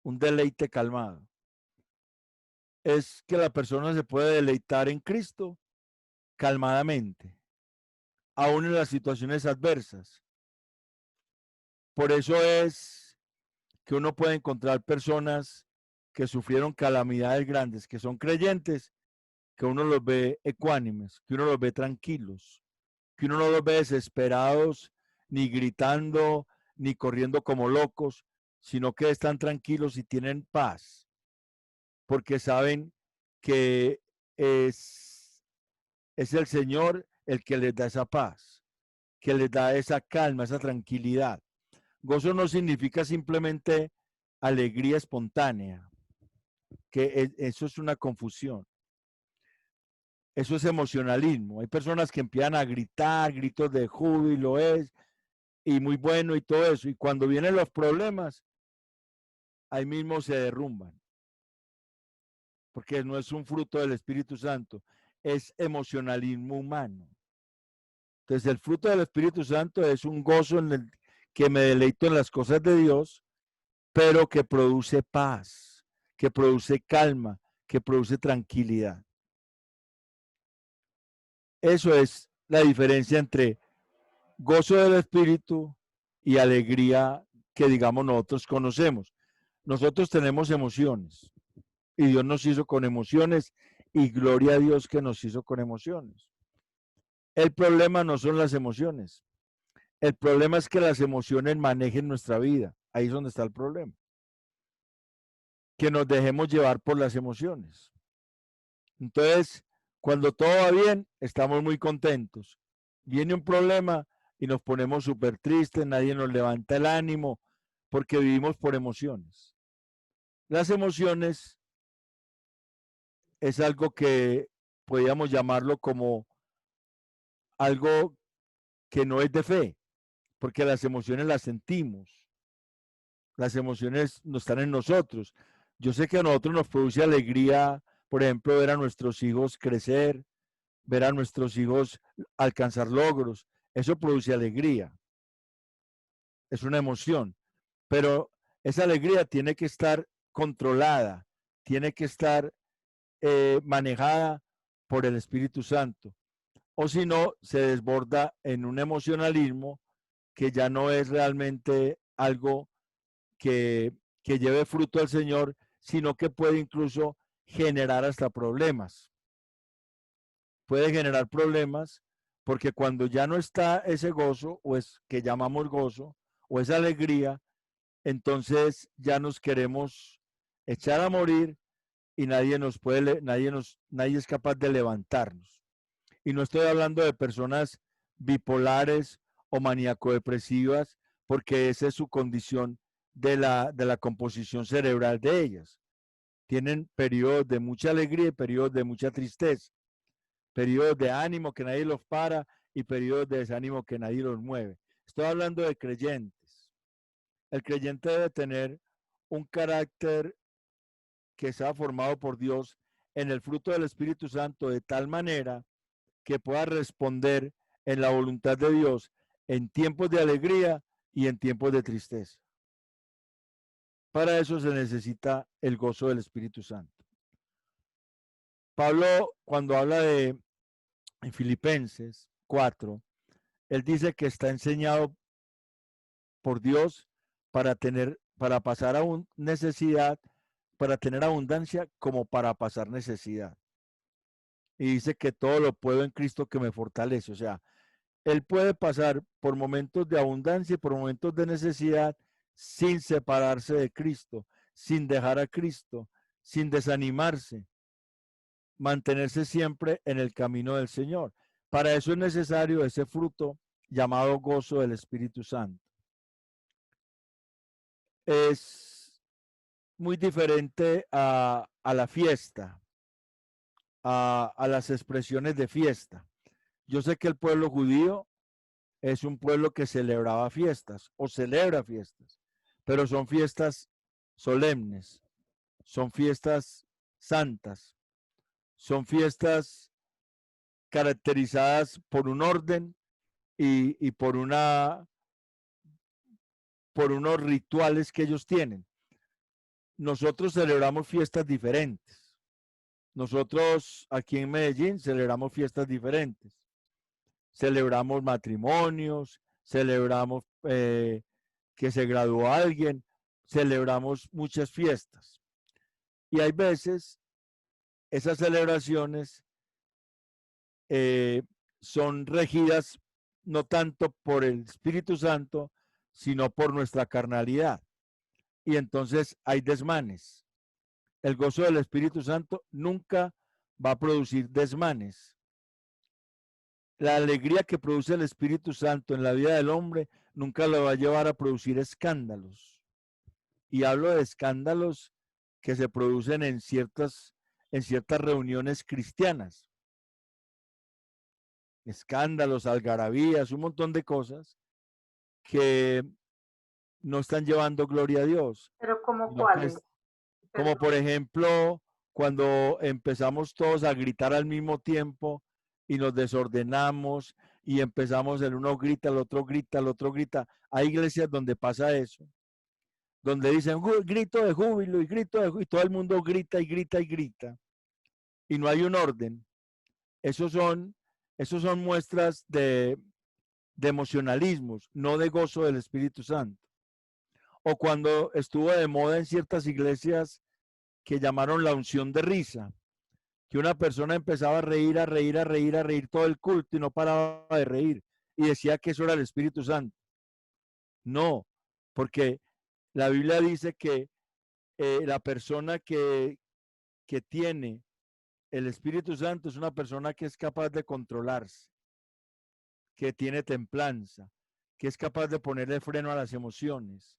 Un deleite calmado. Es que la persona se puede deleitar en Cristo calmadamente, aún en las situaciones adversas. Por eso es que uno puede encontrar personas que sufrieron calamidades grandes, que son creyentes, que uno los ve ecuánimes, que uno los ve tranquilos, que uno no los ve desesperados, ni gritando, ni corriendo como locos, sino que están tranquilos y tienen paz, porque saben que es el Señor el que les da esa paz, que les da esa calma, esa tranquilidad. Gozo no significa simplemente alegría espontánea, que eso es una confusión. Eso es emocionalismo. Hay personas que empiezan a gritar, gritos de júbilo y muy bueno y todo eso. Y cuando vienen los problemas, ahí mismo se derrumban. Porque no es un fruto del Espíritu Santo, es emocionalismo humano. Entonces el fruto del Espíritu Santo es un gozo en el que me deleito en las cosas de Dios, pero que produce paz, que produce calma, que produce tranquilidad. Eso es la diferencia entre gozo del Espíritu y alegría que, digamos, nosotros conocemos. Nosotros tenemos emociones y Dios nos hizo con emociones y gloria a Dios que nos hizo con emociones. El problema no son las emociones. El problema es que las emociones manejen nuestra vida. Ahí es donde está el problema. Que nos dejemos llevar por las emociones. Entonces, cuando todo va bien, estamos muy contentos. Viene un problema y nos ponemos súper tristes, nadie nos levanta el ánimo, porque vivimos por emociones. Las emociones es algo que podríamos llamarlo como algo que no es de fe, porque las emociones las sentimos. Las emociones no están en nosotros. Yo sé que a nosotros nos produce alegría, por ejemplo, ver a nuestros hijos crecer, ver a nuestros hijos alcanzar logros. Eso produce alegría. Es una emoción. Pero esa alegría tiene que estar controlada, tiene que estar manejada por el Espíritu Santo. O si no, se desborda en un emocionalismo que ya no es realmente algo que lleve fruto al Señor, sino que puede incluso generar hasta problemas. Puede generar problemas porque cuando ya no está ese gozo, o es que llamamos gozo, o esa alegría, entonces ya nos queremos echar a morir y nadie es capaz de levantarnos. Y no estoy hablando de personas bipolares o maníaco-depresivas, porque esa es su condición de la composición cerebral de ellas. Tienen periodos de mucha alegría y periodos de mucha tristeza, periodos de ánimo que nadie los para y periodos de desánimo que nadie los mueve. Estoy hablando de creyentes. El creyente debe tener un carácter que sea formado por Dios en el fruto del Espíritu Santo de tal manera que pueda responder en la voluntad de Dios en tiempos de alegría y en tiempos de tristeza. Para eso se necesita el gozo del Espíritu Santo. Pablo, cuando habla de en Filipenses 4, él dice que está enseñado por Dios para pasar a necesidad, para tener abundancia como para pasar necesidad. Y dice que todo lo puedo en Cristo que me fortalece. O sea, él puede pasar por momentos de abundancia y por momentos de necesidad sin separarse de Cristo, sin dejar a Cristo, sin desanimarse, mantenerse siempre en el camino del Señor. Para eso es necesario ese fruto llamado gozo del Espíritu Santo. Es muy diferente a la fiesta, a las expresiones de fiesta. Yo sé que el pueblo judío es un pueblo que celebraba fiestas o celebra fiestas, pero son fiestas solemnes, son fiestas santas, son fiestas caracterizadas por un orden y por unos rituales que ellos tienen. Nosotros celebramos fiestas diferentes. Nosotros aquí en Medellín celebramos fiestas diferentes. Celebramos matrimonios, celebramos que se graduó alguien, celebramos muchas fiestas. Y hay veces esas celebraciones son regidas no tanto por el Espíritu Santo, sino por nuestra carnalidad. Y entonces hay desmanes. El gozo del Espíritu Santo nunca va a producir desmanes. La alegría que produce el Espíritu Santo en la vida del hombre nunca lo va a llevar a producir escándalos. Y hablo de escándalos que se producen en ciertas reuniones cristianas. Escándalos, algarabías, un montón de cosas que no están llevando gloria a Dios. Pero ¿como cuáles? Como por ejemplo, cuando empezamos todos a gritar al mismo tiempo y nos desordenamos y empezamos, el uno grita, el otro grita, el otro grita. Hay iglesias donde pasa eso, donde dicen grito de júbilo y grito de júbilo, y todo el mundo grita y grita y grita, y no hay un orden. Esos son muestras de emocionalismos, no de gozo del Espíritu Santo. O cuando estuvo de moda en ciertas iglesias que llamaron la unción de risa, que una persona empezaba a reír, a reír, a reír, a reír todo el culto y no paraba de reír, y decía que eso era el Espíritu Santo. No, porque la Biblia dice que la persona que tiene el Espíritu Santo es una persona que es capaz de controlarse, que tiene templanza, que es capaz de ponerle freno a las emociones,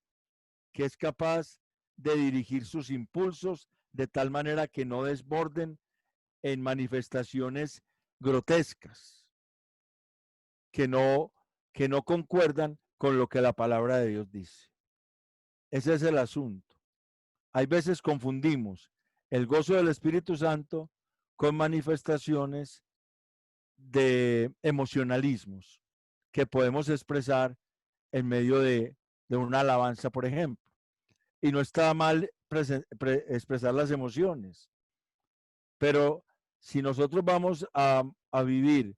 que es capaz de dirigir sus impulsos de tal manera que no desborden en manifestaciones grotescas, que no concuerdan con lo que la palabra de Dios dice. Ese es el asunto. Hay veces confundimos el gozo del Espíritu Santo con manifestaciones de emocionalismos que podemos expresar en medio de una alabanza, por ejemplo. Y no está mal expresar las emociones, pero si nosotros vamos a vivir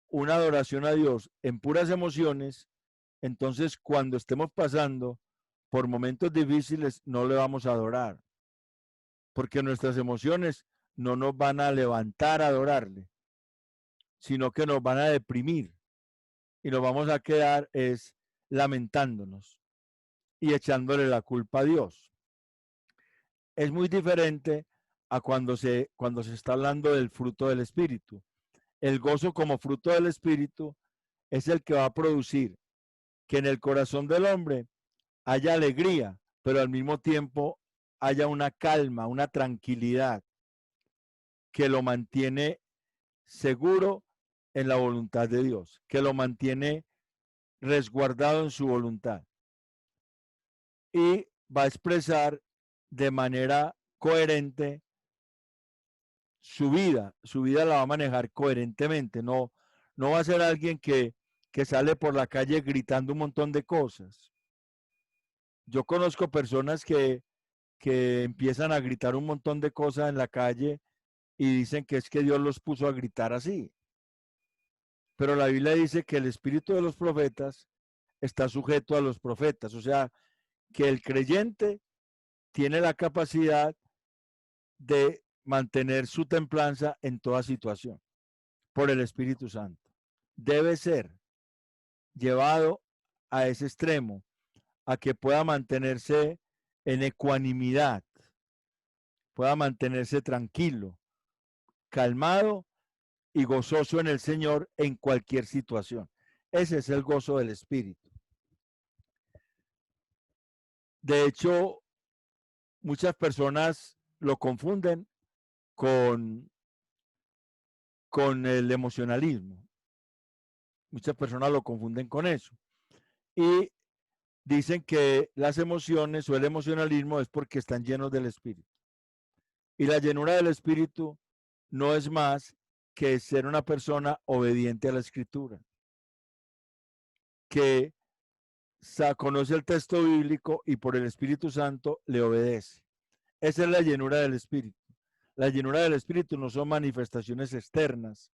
una adoración a Dios en puras emociones, entonces cuando estemos pasando por momentos difíciles no le vamos a adorar, porque nuestras emociones no nos van a levantar a adorarle, sino que nos van a deprimir y nos vamos a quedar es lamentándonos y echándole la culpa a Dios. Es muy diferente a cuando se está hablando del fruto del Espíritu. El gozo como fruto del Espíritu es el que va a producir que en el corazón del hombre haya alegría, pero al mismo tiempo haya una calma, una tranquilidad que lo mantiene seguro en la voluntad de Dios, que lo mantiene resguardado en su voluntad. Y va a expresar de manera coherente su vida la va a manejar coherentemente, no va a ser alguien que sale por la calle gritando un montón de cosas. Yo conozco personas que empiezan a gritar un montón de cosas en la calle y dicen que es que Dios los puso a gritar así. Pero la Biblia dice que el espíritu de los profetas está sujeto a los profetas, o sea, que el creyente tiene la capacidad de mantener su templanza en toda situación por el Espíritu Santo. Debe ser llevado a ese extremo, a que pueda mantenerse en ecuanimidad, pueda mantenerse tranquilo, calmado y gozoso en el Señor en cualquier situación. Ese es el gozo del Espíritu. De hecho, muchas personas lo confunden con el emocionalismo. Muchas personas lo confunden con eso. Y dicen que las emociones o el emocionalismo es porque están llenos del Espíritu. Y la llenura del Espíritu no es más que ser una persona obediente a la Escritura, que conoce el texto bíblico y por el Espíritu Santo le obedece. Esa es la llenura del Espíritu. La llenura del Espíritu no son manifestaciones externas,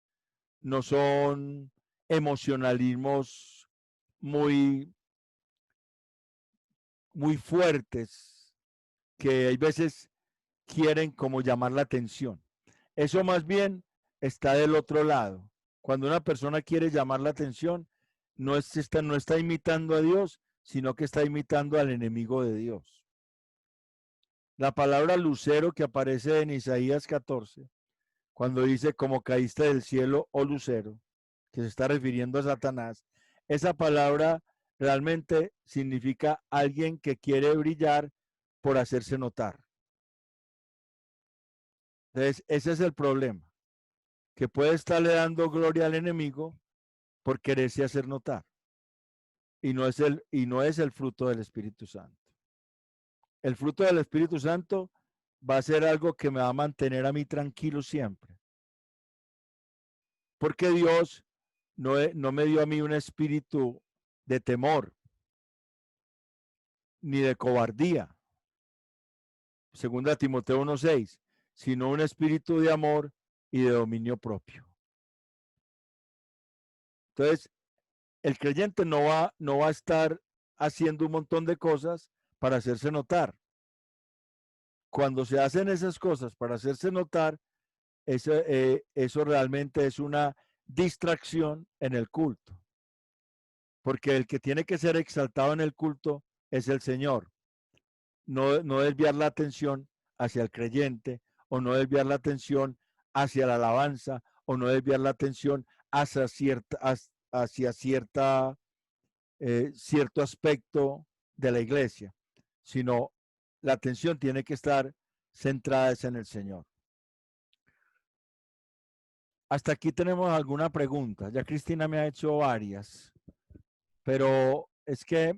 no son emocionalismos muy fuertes que hay veces quieren como llamar la atención. Eso más bien está del otro lado. Cuando una persona quiere llamar la atención, no está imitando a Dios, sino que está imitando al enemigo de Dios. La palabra lucero que aparece en Isaías 14, cuando dice como caíste del cielo, oh lucero, que se está refiriendo a Satanás, esa palabra realmente significa alguien que quiere brillar por hacerse notar. Entonces, ese es el problema, que puede estarle dando gloria al enemigo por quererse hacer notar. Y no es el fruto del Espíritu Santo. El fruto del Espíritu Santo va a ser algo que me va a mantener a mí tranquilo siempre. Porque Dios no me dio a mí un espíritu de temor ni de cobardía, segunda Timoteo 1:6, sino un espíritu de amor y de dominio propio. Entonces, el creyente no va a estar haciendo un montón de cosas para hacerse notar. Cuando se hacen esas cosas para hacerse notar, eso realmente es una distracción en el culto. Porque el que tiene que ser exaltado en el culto es el Señor. No desviar la atención hacia el creyente, o no desviar la atención hacia la alabanza, o no desviar la atención hacia cierto aspecto de la iglesia, sino la atención tiene que estar centrada en el Señor. Hasta aquí tenemos alguna pregunta. Ya Cristina me ha hecho varias, pero es que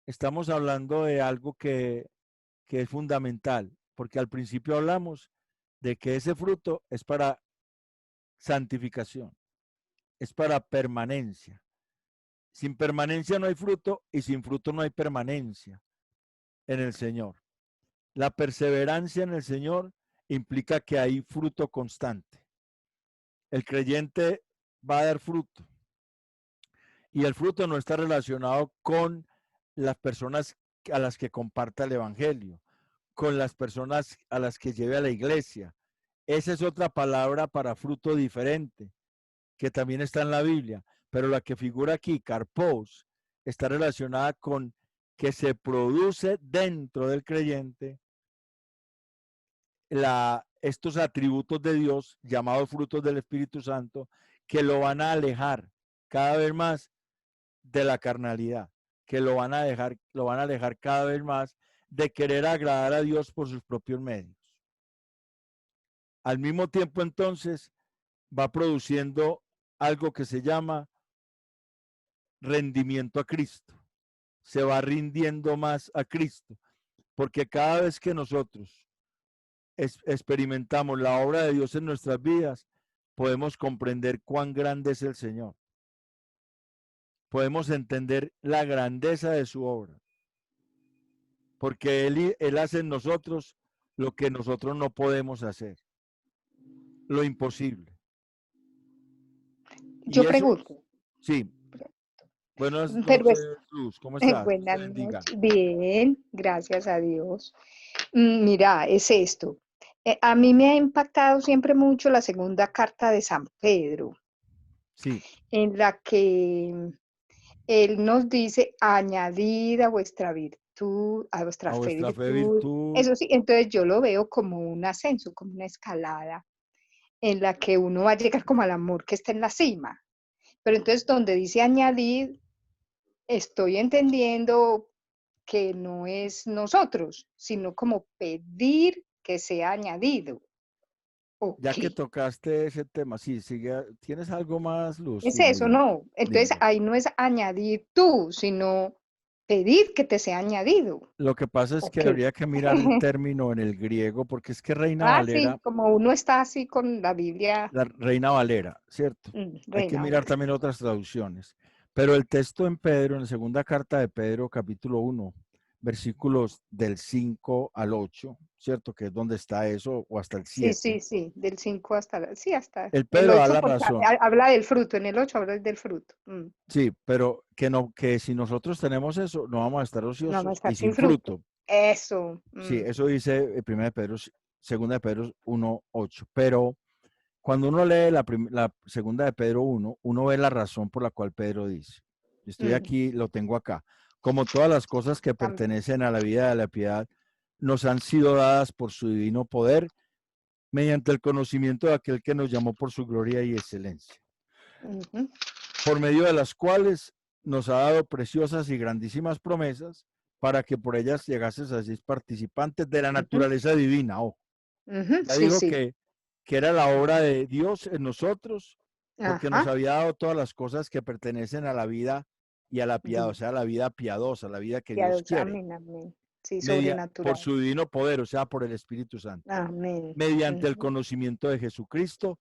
estamos hablando de algo que es fundamental, porque al principio hablamos de que ese fruto es para santificación, es para permanencia. Sin permanencia no hay fruto y sin fruto no hay permanencia en el Señor. La perseverancia en el Señor implica que hay fruto constante. El creyente va a dar fruto y el fruto no está relacionado con las personas a las que comparta el Evangelio, con las personas a las que lleve a la iglesia. Esa es otra palabra para fruto diferente, que también está en la Biblia, pero la que figura aquí, karpos, está relacionada con que se produce dentro del creyente estos atributos de Dios, llamados frutos del Espíritu Santo, que lo van a alejar cada vez más de la carnalidad, que lo van a alejar cada vez más de querer agradar a Dios por sus propios medios. Al mismo tiempo, entonces, va produciendo algo que se llama rendimiento a Cristo. Se va rindiendo más a Cristo, porque cada vez que nosotros experimentamos la obra de Dios en nuestras vidas, podemos comprender cuán grande es el Señor. Podemos entender la grandeza de su obra, porque Él hace en nosotros lo que nosotros no podemos hacer, lo imposible. Yo pregunto. Sí. Buenas Pero noches, Luz. ¿Cómo estás? buenas noches. Bien, gracias a Dios. Mira, es esto. A mí me ha impactado siempre mucho la segunda carta de San Pedro. Sí. En la que él nos dice, añadid a vuestra virtud, a vuestra fe virtud. Eso sí, entonces yo lo veo como un ascenso, como una escalada, en la que uno va a llegar como al amor que está en la cima. Pero entonces donde dice añadid, estoy entendiendo que no es nosotros, sino como pedir que sea añadido. Ya que tocaste ese tema, sí, sigue, ¿tienes algo más, Luz? Es sí, eso, no. Entonces ahí no es añadir tú, sino pedir que te sea añadido. Lo que pasa es que habría que mirar el término en el griego, porque es que Reina Valera... Sí, como uno está así con la Biblia. La Reina Valera, ¿cierto? Hay que mirar también otras traducciones. Pero el texto en Pedro, en la segunda carta de Pedro, capítulo 1, versículos del 5 al 8, ¿cierto? Que es donde está eso, o hasta el 7. Sí, del 5 hasta, sí, hasta el Pedro el 8, da la razón. Habla del fruto, en el 8 habla del fruto. Sí, pero que si nosotros tenemos eso, no vamos a estar ociosos, no vamos a estar y sin fruto. Eso. Sí, eso dice primera de Pedro, segunda de Pedro 1:8. Pero cuando uno lee la segunda de Pedro 1, uno ve la razón por la cual Pedro dice. Estoy aquí, lo tengo acá. Como todas las cosas que pertenecen a la vida de la piedad, nos han sido dadas por su divino poder, mediante el conocimiento de aquel que nos llamó por su gloria y excelencia. Por medio de las cuales nos ha dado preciosas y grandísimas promesas, para que por ellas llegases a ser participantes de la naturaleza divina. Ojo. Ya dijo que era la obra de Dios en nosotros, porque nos había dado todas las cosas que pertenecen a la vida y a la piedad, o sea, la vida piadosa, la vida que Dios quiere. Amén. Sí, sobrenatural. Por su divino poder, o sea, por el Espíritu Santo. Amén. Mediante el conocimiento de Jesucristo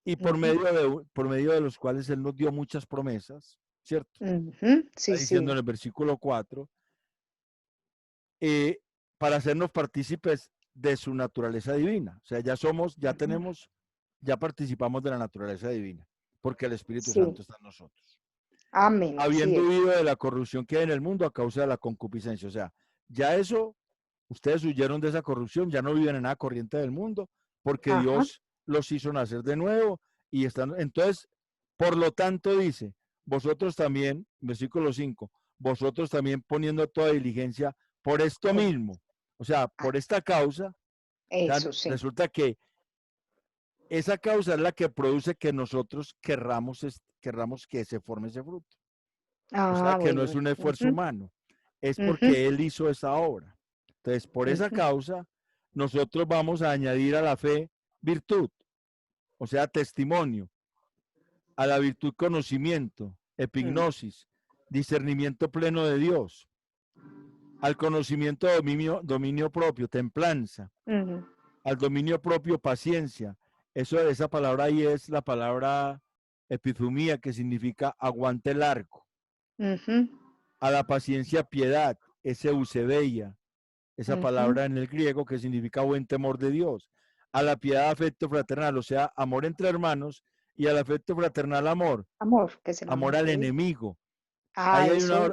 y por medio de los cuales Él nos dio muchas promesas, ¿cierto? Sí, Está diciendo en el versículo 4, para hacernos partícipes de su naturaleza divina. O sea, ya participamos de la naturaleza divina, porque el Espíritu Santo está en nosotros. Amén. Habiendo huido de la corrupción que hay en el mundo a causa de la concupiscencia. O sea, ya eso, ustedes huyeron de esa corrupción, ya no viven en nada corriente del mundo, porque Dios los hizo nacer de nuevo y están. Entonces, por lo tanto, dice, vosotros también, versículo 5, vosotros también poniendo toda diligencia por esto mismo, o sea, por esta causa. Resulta que esa causa es la que produce que nosotros querramos que se forme ese fruto. O sea, que no es un esfuerzo humano, es porque Él hizo esa obra. Entonces, por esa causa, nosotros vamos a añadir a la fe virtud, o sea, testimonio, a la virtud conocimiento, epignosis, discernimiento pleno de Dios, al conocimiento dominio propio, templanza, al dominio propio paciencia. Esa palabra ahí es la palabra epizumía, que significa aguante largo. A la paciencia piedad, ese eusebeia, esa palabra en el griego que significa buen temor de Dios. A la piedad afecto fraternal, o sea, amor entre hermanos, y al afecto fraternal amor. Que es el amor al enemigo. Ahí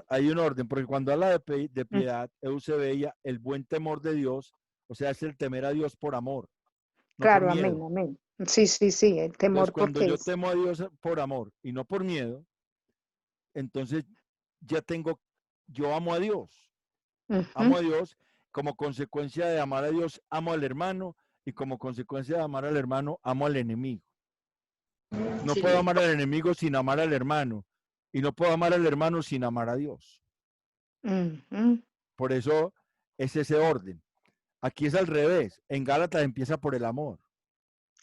hay un orden, porque cuando habla de piedad, eusebeia, el buen temor de Dios, o sea, es el temer a Dios por amor. No claro, por miedo. amén. Sí, el temor. Entonces, cuando yo temo a Dios por amor y no por miedo, entonces yo amo a Dios. Amo a Dios, como consecuencia de amar a Dios, amo al hermano, y como consecuencia de amar al hermano, amo al enemigo. No puedo amar al enemigo sin amar al hermano, y no puedo amar al hermano sin amar a Dios. Por eso es ese orden. Aquí es al revés. En Gálatas empieza por el amor.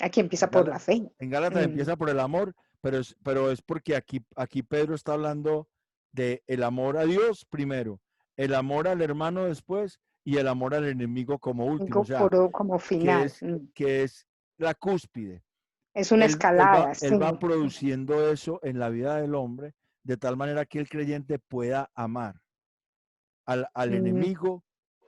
Aquí empieza por la fe. En Gálatas empieza por el amor, pero es porque aquí Pedro está hablando de el amor a Dios primero, el amor al hermano después y el amor al enemigo como último, o sea, Como que final. es la cúspide. Es una Él escalada, sí. va produciendo eso en la vida del hombre de tal manera que el creyente pueda amar al enemigo,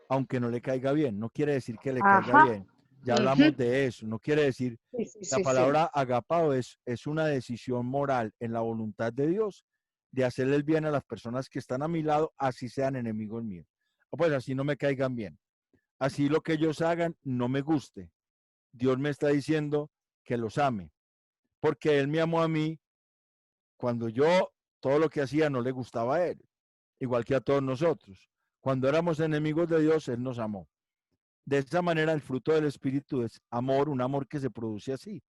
aunque no le caiga bien. No quiere decir que le caiga Ajá. bien. Ya hablamos de eso. No quiere decir, la Sí. palabra agapao es una decisión moral en la voluntad de Dios de hacerle el bien a las personas que están a mi lado, así sean enemigos míos. Pues así no me caigan bien. Así lo que ellos hagan no me guste. Dios me está diciendo que los ame, porque Él me amó a mí cuando yo todo lo que hacía no le gustaba a Él, igual que a todos nosotros. Cuando éramos enemigos de Dios, Él nos amó. De esa manera, el fruto del Espíritu es amor, un amor que se produce así,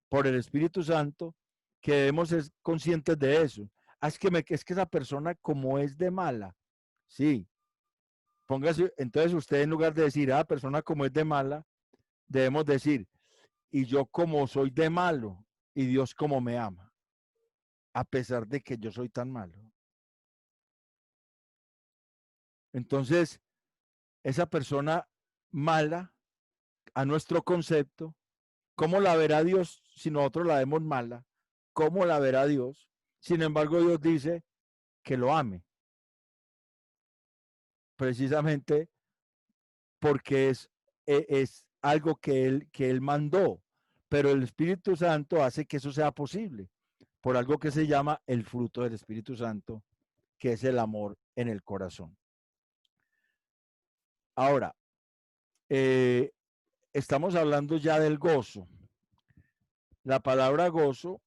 por el Espíritu Santo, que debemos ser conscientes de eso. Es que esa persona como es de mala, sí. Póngase, entonces usted en lugar de decir, persona como es de mala, debemos decir, y yo como soy de malo, y Dios como me ama, a pesar de que yo soy tan malo. Entonces, esa persona mala, a nuestro concepto, ¿cómo la verá Dios si nosotros la vemos mala? ¿Cómo la verá Dios? Sin embargo, Dios dice que lo ame, precisamente porque es algo que él mandó, pero el Espíritu Santo hace que eso sea posible, por algo que se llama el fruto del Espíritu Santo, que es el amor en el corazón. Ahora, estamos hablando ya del gozo. La palabra gozo,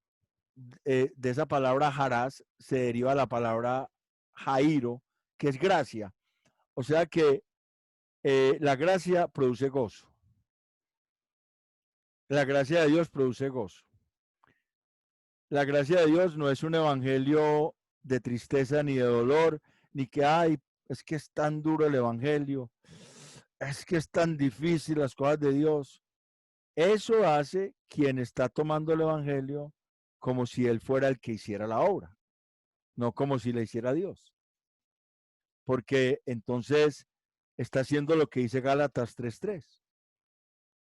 de esa palabra harás, se deriva la palabra jairo, que es gracia. O sea que la gracia produce gozo. La gracia de Dios produce gozo. La gracia de Dios no es un evangelio de tristeza ni de dolor, ni que, es que es tan duro el evangelio, es que es tan difícil las cosas de Dios. Eso hace quien está tomando el evangelio como si él fuera el que hiciera la obra, no como si la hiciera Dios. Porque entonces está haciendo lo que dice Gálatas 3:3.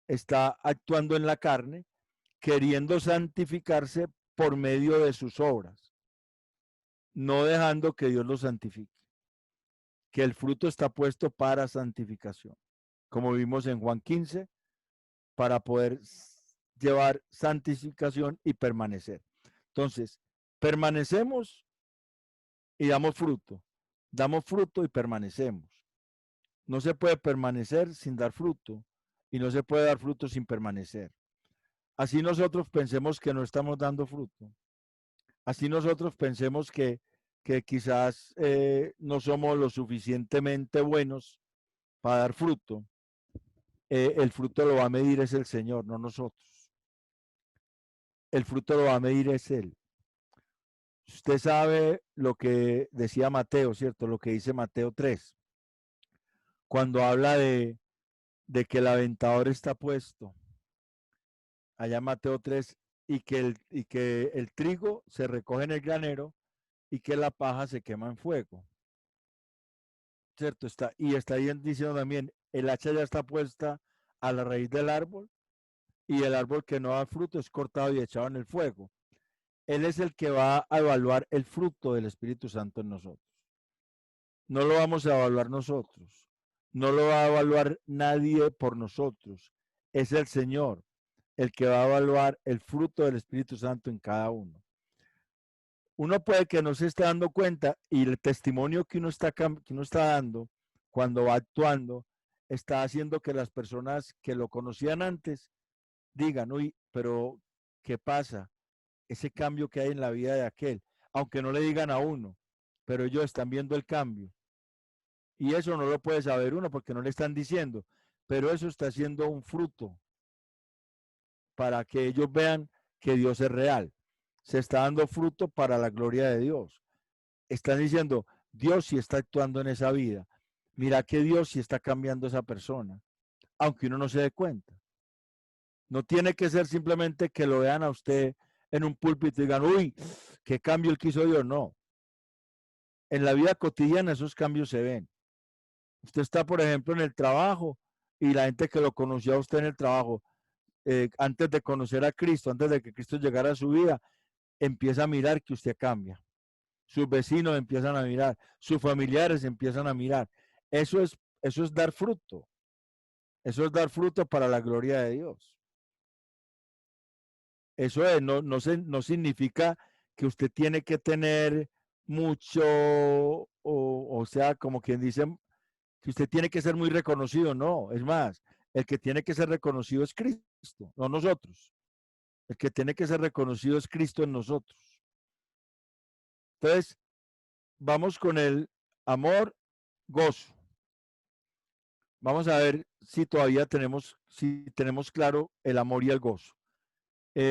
Está actuando en la carne, queriendo santificarse por medio de sus obras, no dejando que Dios lo santifique. Que el fruto está puesto para santificación, como vimos en Juan 15, para poder llevar santificación y permanecer. Entonces, permanecemos y damos fruto y permanecemos. No se puede permanecer sin dar fruto y no se puede dar fruto sin permanecer. Así nosotros pensemos que no estamos dando fruto. Así nosotros pensemos que quizás no somos lo suficientemente buenos para dar fruto. El fruto lo va a medir es el Señor, no nosotros. El fruto lo va a medir es Él. Usted sabe lo que decía Mateo, ¿cierto? Lo que dice Mateo 3. Cuando habla de que el aventador está puesto. Allá Mateo 3, y que el trigo se recoge en el granero y que la paja se quema en fuego. ¿Cierto? Y está ahí diciendo también, el hacha ya está puesta a la raíz del árbol y el árbol que no da fruto es cortado y echado en el fuego. Él es el que va a evaluar el fruto del Espíritu Santo en nosotros. No lo vamos a evaluar nosotros. No lo va a evaluar nadie por nosotros. Es el Señor el que va a evaluar el fruto del Espíritu Santo en cada uno. Uno puede que no se esté dando cuenta y el testimonio que uno está dando cuando va actuando está haciendo que las personas que lo conocían antes digan, uy, pero ¿qué pasa? Ese cambio que hay en la vida de aquel, aunque no le digan a uno, pero ellos están viendo el cambio. Y eso no lo puede saber uno porque no le están diciendo, pero eso está haciendo un fruto para que ellos vean que Dios es real. Se está dando fruto para la gloria de Dios. Están diciendo, Dios sí está actuando en esa vida. Mira que Dios sí está cambiando a esa persona, aunque uno no se dé cuenta. No tiene que ser simplemente que lo vean a usted en un púlpito y digan, uy, qué cambio el que hizo Dios. No. En la vida cotidiana esos cambios se ven. Usted está, por ejemplo, en el trabajo y la gente que lo conoció a usted en el trabajo, antes de conocer a Cristo, antes de que Cristo llegara a su vida, empieza a mirar que usted cambia. Sus vecinos empiezan a mirar, sus familiares empiezan a mirar. Eso es dar fruto. Eso es dar fruto para la gloria de Dios. Eso es, no significa que usted tiene que tener mucho, o sea, como quien dice, que usted tiene que ser muy reconocido. No, es más, el que tiene que ser reconocido es Cristo, no nosotros. El que tiene que ser reconocido es Cristo en nosotros. Entonces, vamos con el amor, gozo. Vamos a ver si todavía tenemos claro el amor y el gozo.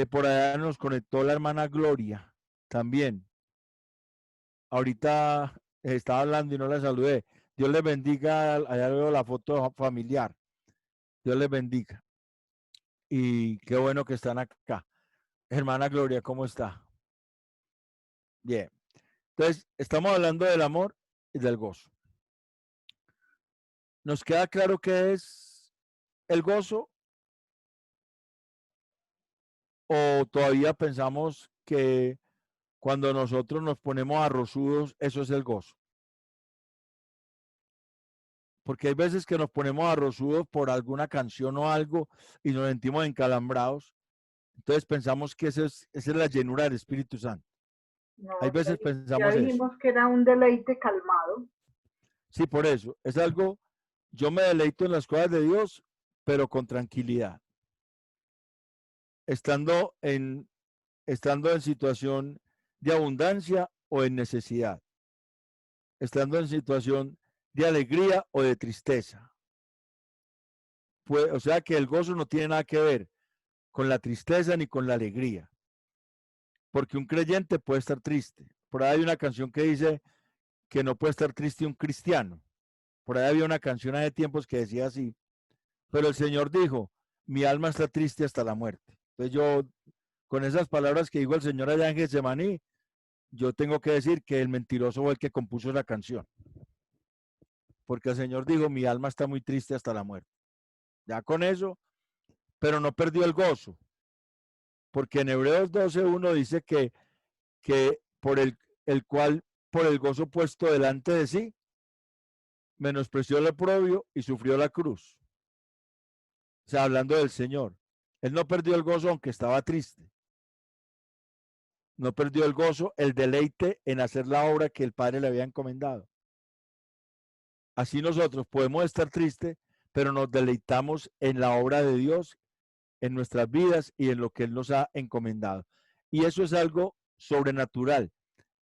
Por allá nos conectó la hermana Gloria también. Ahorita estaba hablando y no la saludé. Dios les bendiga. Allá veo la foto familiar. Dios les bendiga. Y qué bueno que están acá. Hermana Gloria, ¿cómo está? Bien. Entonces, estamos hablando del amor y del gozo. ¿Nos queda claro qué es el gozo? ¿O todavía pensamos que cuando nosotros nos ponemos arrozudos, eso es el gozo? Porque hay veces que nos ponemos arrozudos por alguna canción o algo y nos sentimos encalambrados. Entonces pensamos que esa es la llenura del Espíritu Santo. No, Hay veces pensamos ya dijimos que era un deleite calmado. Sí, por eso. Es algo, yo me deleito en las cosas de Dios, pero con tranquilidad. Estando en situación de abundancia o en necesidad. Estando en situación de alegría o de tristeza. Pues, o sea que el gozo no tiene nada que ver con la tristeza ni con la alegría. Porque un creyente puede estar triste. Por ahí hay una canción que dice que no puede estar triste un cristiano. Por ahí había una canción hace tiempos que decía así. Pero el Señor dijo, mi alma está triste hasta la muerte. Entonces yo, con esas palabras que dijo el Señor allá en Getsemaní, yo tengo que decir que el mentiroso fue el que compuso la canción. Porque el Señor dijo, mi alma está muy triste hasta la muerte. Ya con eso, pero no perdió el gozo. Porque en Hebreos 12:1 dice que por el cual, por el gozo puesto delante de sí, menospreció el oprobio y sufrió la cruz. O sea, hablando del Señor. Él no perdió el gozo aunque estaba triste. No perdió el gozo, el deleite en hacer la obra que el Padre le había encomendado. Así nosotros podemos estar tristes, pero nos deleitamos en la obra de Dios, en nuestras vidas y en lo que Él nos ha encomendado. Y eso es algo sobrenatural.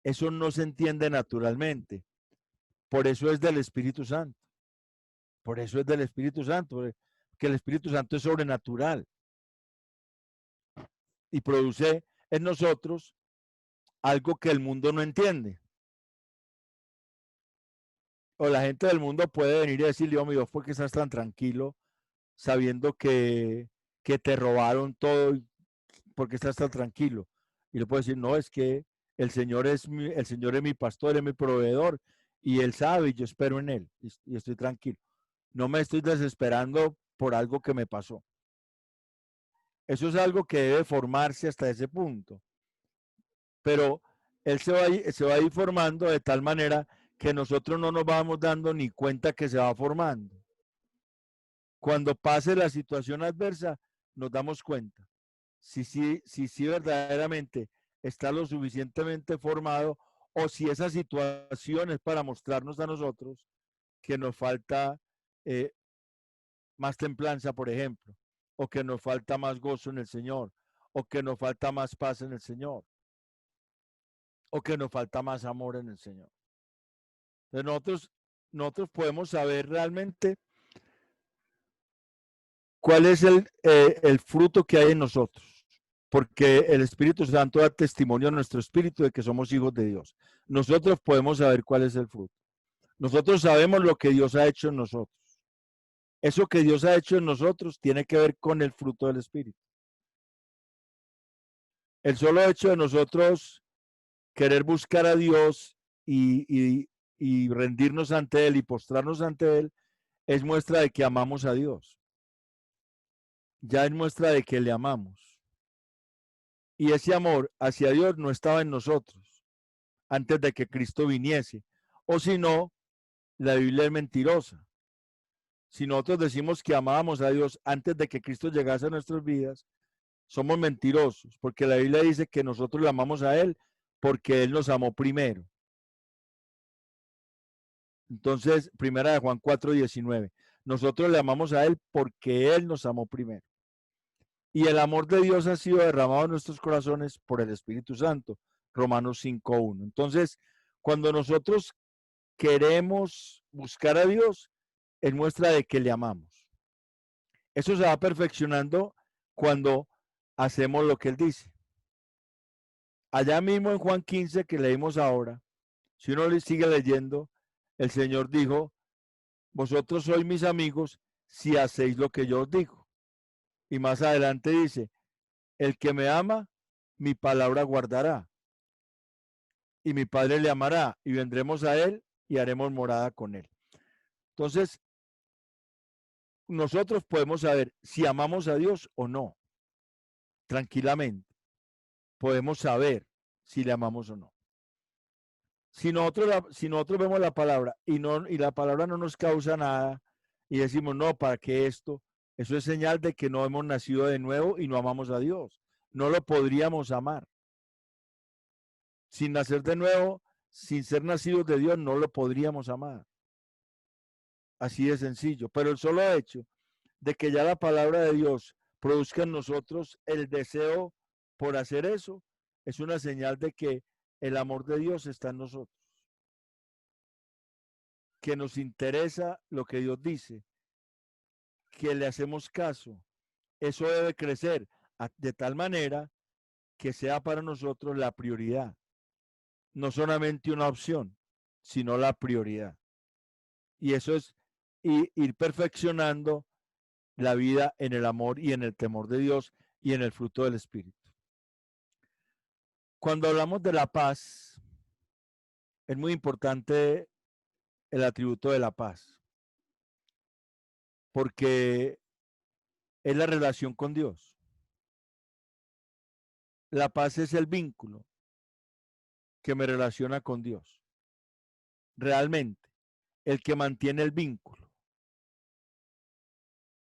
Eso no se entiende naturalmente. Por eso es del Espíritu Santo. Por eso es del Espíritu Santo, que el Espíritu Santo es sobrenatural y produce en nosotros algo que el mundo no entiende. O la gente del mundo puede venir y decirle, oh, mi Dios, ¿por qué estás tan tranquilo sabiendo que te robaron todo? ¿Por qué estás tan tranquilo? Y le puedo decir, no, es que el Señor es mi pastor, es mi proveedor, y Él sabe, y yo espero en Él, y estoy tranquilo. No me estoy desesperando por algo que me pasó. Eso es algo que debe formarse hasta ese punto. Pero Él se va a ir formando de tal manera que nosotros no nos vamos dando ni cuenta que se va formando. Cuando pase la situación adversa, nos damos cuenta. Si verdaderamente está lo suficientemente formado o si esa situación es para mostrarnos a nosotros que nos falta más templanza, por ejemplo, o que nos falta más gozo en el Señor, o que nos falta más paz en el Señor, o que nos falta más amor en el Señor. Entonces nosotros podemos saber realmente cuál es el fruto que hay en nosotros, porque el Espíritu Santo da testimonio a nuestro espíritu de que somos hijos de Dios. Nosotros podemos saber cuál es el fruto. Nosotros sabemos lo que Dios ha hecho en nosotros. Eso que Dios ha hecho en nosotros tiene que ver con el fruto del Espíritu. El solo hecho de nosotros querer buscar a Dios y rendirnos ante Él y postrarnos ante Él es muestra de que amamos a Dios. Ya es muestra de que le amamos. Y ese amor hacia Dios no estaba en nosotros antes de que Cristo viniese. O si no, la Biblia es mentirosa. Si nosotros decimos que amábamos a Dios antes de que Cristo llegase a nuestras vidas, somos mentirosos, porque la Biblia dice que nosotros le amamos a Él porque Él nos amó primero. Entonces, primera de Juan 4:19. Nosotros le amamos a Él porque Él nos amó primero. Y el amor de Dios ha sido derramado en nuestros corazones por el Espíritu Santo. Romanos 5:1. Entonces, cuando nosotros queremos buscar a Dios, es muestra de que le amamos. Eso se va perfeccionando cuando hacemos lo que Él dice. Allá mismo en Juan 15 que leímos ahora, si uno le sigue leyendo, el Señor dijo, vosotros sois mis amigos si hacéis lo que yo os digo. Y más adelante dice, el que me ama, mi palabra guardará. Y mi Padre le amará, y vendremos a Él y haremos morada con Él. Entonces, nosotros podemos saber si amamos a Dios o no, tranquilamente. Podemos saber si le amamos o no. Si nosotros vemos la palabra y la palabra no nos causa nada y decimos, no, ¿para qué esto? Eso es señal de que no hemos nacido de nuevo y no amamos a Dios. No lo podríamos amar. Sin nacer de nuevo, sin ser nacidos de Dios, no lo podríamos amar. Así de sencillo. Pero el solo hecho de que ya la palabra de Dios produzca en nosotros el deseo por hacer eso, es una señal de que el amor de Dios está en nosotros. Que nos interesa lo que Dios dice, que le hacemos caso. Eso debe crecer de tal manera que sea para nosotros la prioridad. No solamente una opción, sino la prioridad. Y eso es ir perfeccionando la vida en el amor y en el temor de Dios y en el fruto del Espíritu. Cuando hablamos de la paz, es muy importante el atributo de la paz, porque es la relación con Dios. La paz es el vínculo que me relaciona con Dios. Realmente, el que mantiene el vínculo.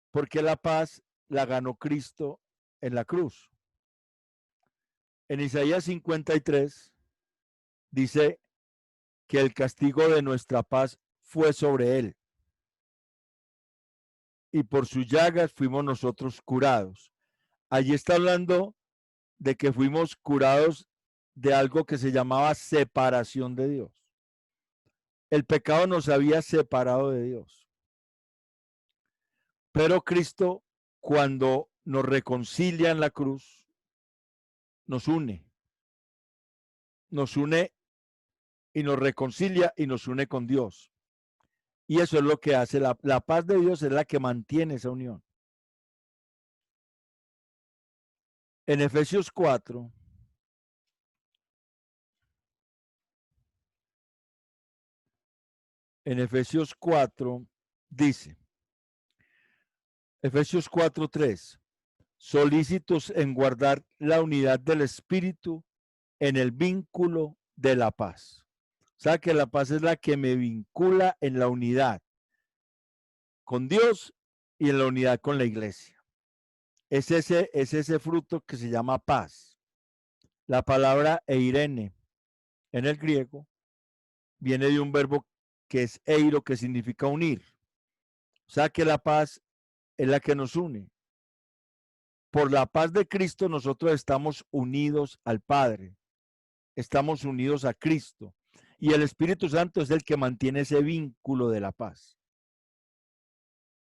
Porque la paz la ganó Cristo en la cruz. En Isaías 53 dice que el castigo de nuestra paz fue sobre él. Y por sus llagas fuimos nosotros curados. Allí está hablando de que fuimos curados de algo que se llamaba separación de Dios. El pecado nos había separado de Dios. Pero Cristo, cuando nos reconcilia en la cruz, nos une y nos reconcilia y nos une con Dios. Y eso es lo que hace la paz de Dios, es la que mantiene esa unión. En Efesios 4, dice, Efesios 4:3, solícitos en guardar la unidad del Espíritu en el vínculo de la paz. O sea que la paz es la que me vincula en la unidad con Dios y en la unidad con la iglesia. Es ese fruto que se llama paz. La palabra eirene en el griego viene de un verbo que es eiro, que significa unir. O sea que la paz es la que nos une. Por la paz de Cristo nosotros estamos unidos al Padre. Estamos unidos a Cristo. Y el Espíritu Santo es el que mantiene ese vínculo de la paz.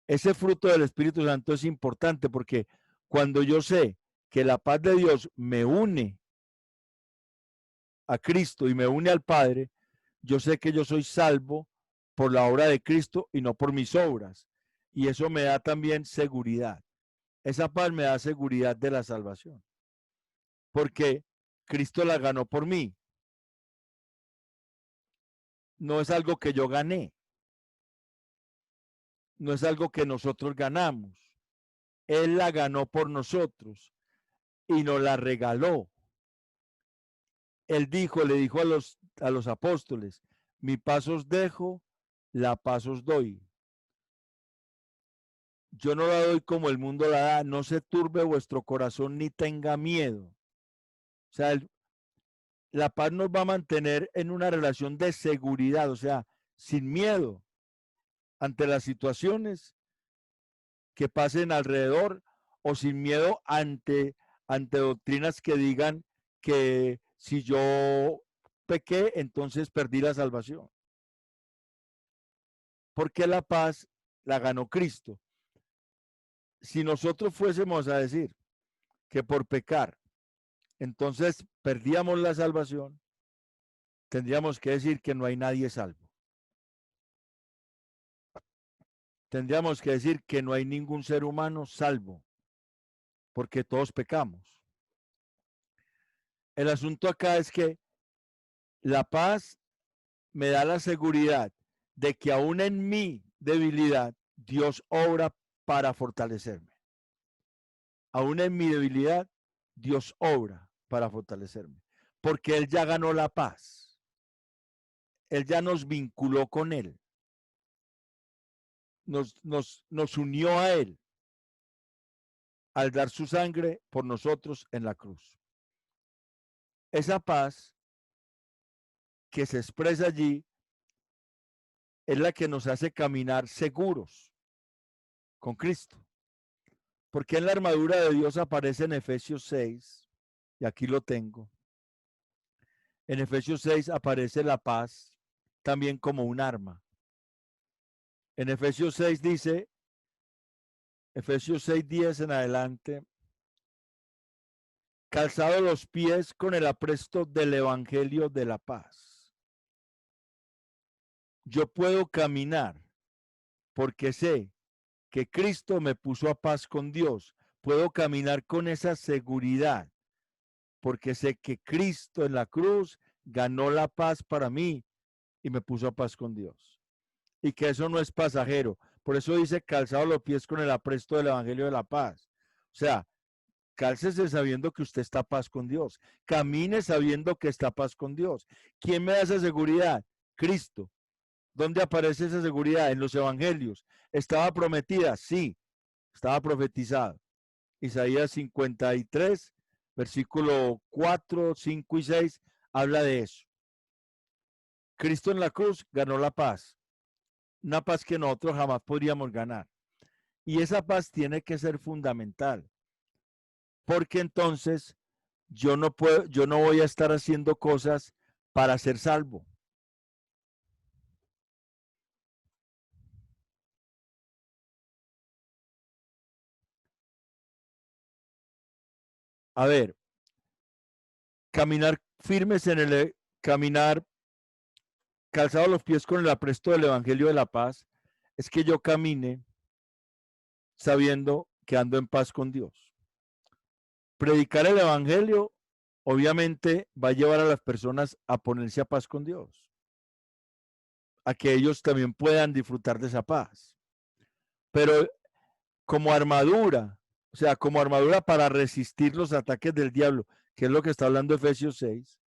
Ese fruto del Espíritu Santo es importante porque cuando yo sé que la paz de Dios me une a Cristo y me une al Padre, yo sé que yo soy salvo por la obra de Cristo y no por mis obras. Y eso me da también seguridad. Esa paz me da seguridad de la salvación. porque Cristo la ganó por mí. No es algo que yo gané. No es algo que nosotros ganamos. Él la ganó por nosotros y nos la regaló. Él le dijo a los apóstoles, mi paz os dejo, la paz os doy. Yo no la doy como el mundo la da, no se turbe vuestro corazón ni tenga miedo. O sea, la paz nos va a mantener en una relación de seguridad, o sea, sin miedo ante las situaciones que pasen alrededor o sin miedo ante doctrinas que digan que si yo pequé, entonces perdí la salvación. Porque la paz la ganó Cristo. Si nosotros fuésemos a decir que por pecar, entonces perdíamos la salvación, tendríamos que decir que no hay nadie salvo. Tendríamos que decir que no hay ningún ser humano salvo, porque todos pecamos. El asunto acá es que la paz me da la seguridad de que aún en mi debilidad, Dios obra para fortalecerme. Aún en mi debilidad, Dios obra para fortalecerme, porque Él ya ganó la paz. Él ya nos vinculó con Él. Nos unió a Él al dar su sangre por nosotros en la cruz. Esa paz que se expresa allí es la que nos hace caminar seguros con Cristo. Porque en la armadura de Dios aparece en Efesios 6, y aquí lo tengo. En Efesios 6 aparece la paz también como un arma. En Efesios 6 dice, Efesios 6:10 en adelante, calzado los pies con el apresto del evangelio de la paz. Yo puedo caminar porque sé que Cristo me puso a paz con Dios. Puedo caminar con esa seguridad porque sé que Cristo en la cruz ganó la paz para mí y me puso a paz con Dios. Y que eso no es pasajero. Por eso dice calzado los pies con el apresto del evangelio de la paz. O sea, cálcese sabiendo que usted está a paz con Dios. Camine sabiendo que está a paz con Dios. ¿Quién me da esa seguridad? Cristo. ¿Dónde aparece esa seguridad? En los evangelios. ¿Estaba prometida? Sí, estaba profetizada. Isaías 53, versículo 4, 5 y 6, habla de eso. Cristo en la cruz ganó la paz. Una paz que nosotros jamás podríamos ganar. Y esa paz tiene que ser fundamental. Porque entonces yo no voy a estar haciendo cosas para ser salvo. A ver, caminar firmes en el caminar, calzado los pies con el apresto del evangelio de la paz, es que yo camine sabiendo que ando en paz con Dios. Predicar el evangelio obviamente va a llevar a las personas a ponerse a paz con Dios, a que ellos también puedan disfrutar de esa paz. Pero como armadura, o sea, como armadura para resistir los ataques del diablo, que es lo que está hablando Efesios 6,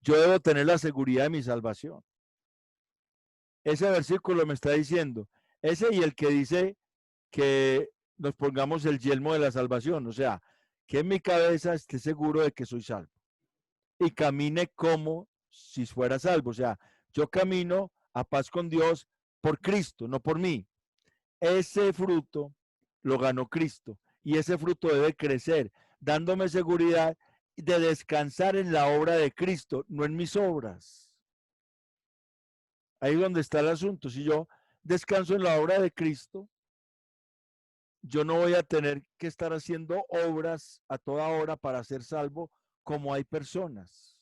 yo debo tener la seguridad de mi salvación. Ese versículo me está diciendo, ese y el que dice que nos pongamos el yelmo de la salvación, o sea, que en mi cabeza esté seguro de que soy salvo y camine como si fuera salvo, o sea, yo camino a paz con Dios por Cristo, no por mí. Ese fruto lo ganó Cristo y ese fruto debe crecer, dándome seguridad de descansar en la obra de Cristo, no en mis obras. Ahí es donde está el asunto. Si yo descanso en la obra de Cristo, yo no voy a tener que estar haciendo obras a toda hora para ser salvo como hay personas.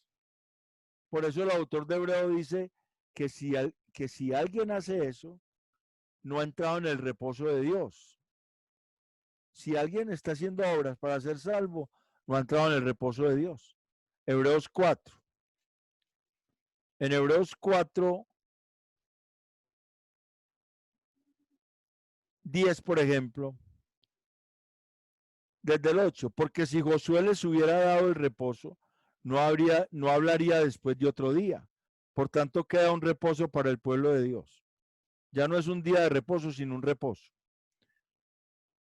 Por eso el autor de Hebreo dice que si alguien hace eso, no ha entrado en el reposo de Dios. Si alguien está haciendo obras para ser salvo, no ha entrado en el reposo de Dios. Hebreos 4. En Hebreos 4, 10, por ejemplo, desde el 8, porque si Josué les hubiera dado el reposo, no hablaría después de otro día. Por tanto, queda un reposo para el pueblo de Dios. Ya no es un día de reposo, sino un reposo.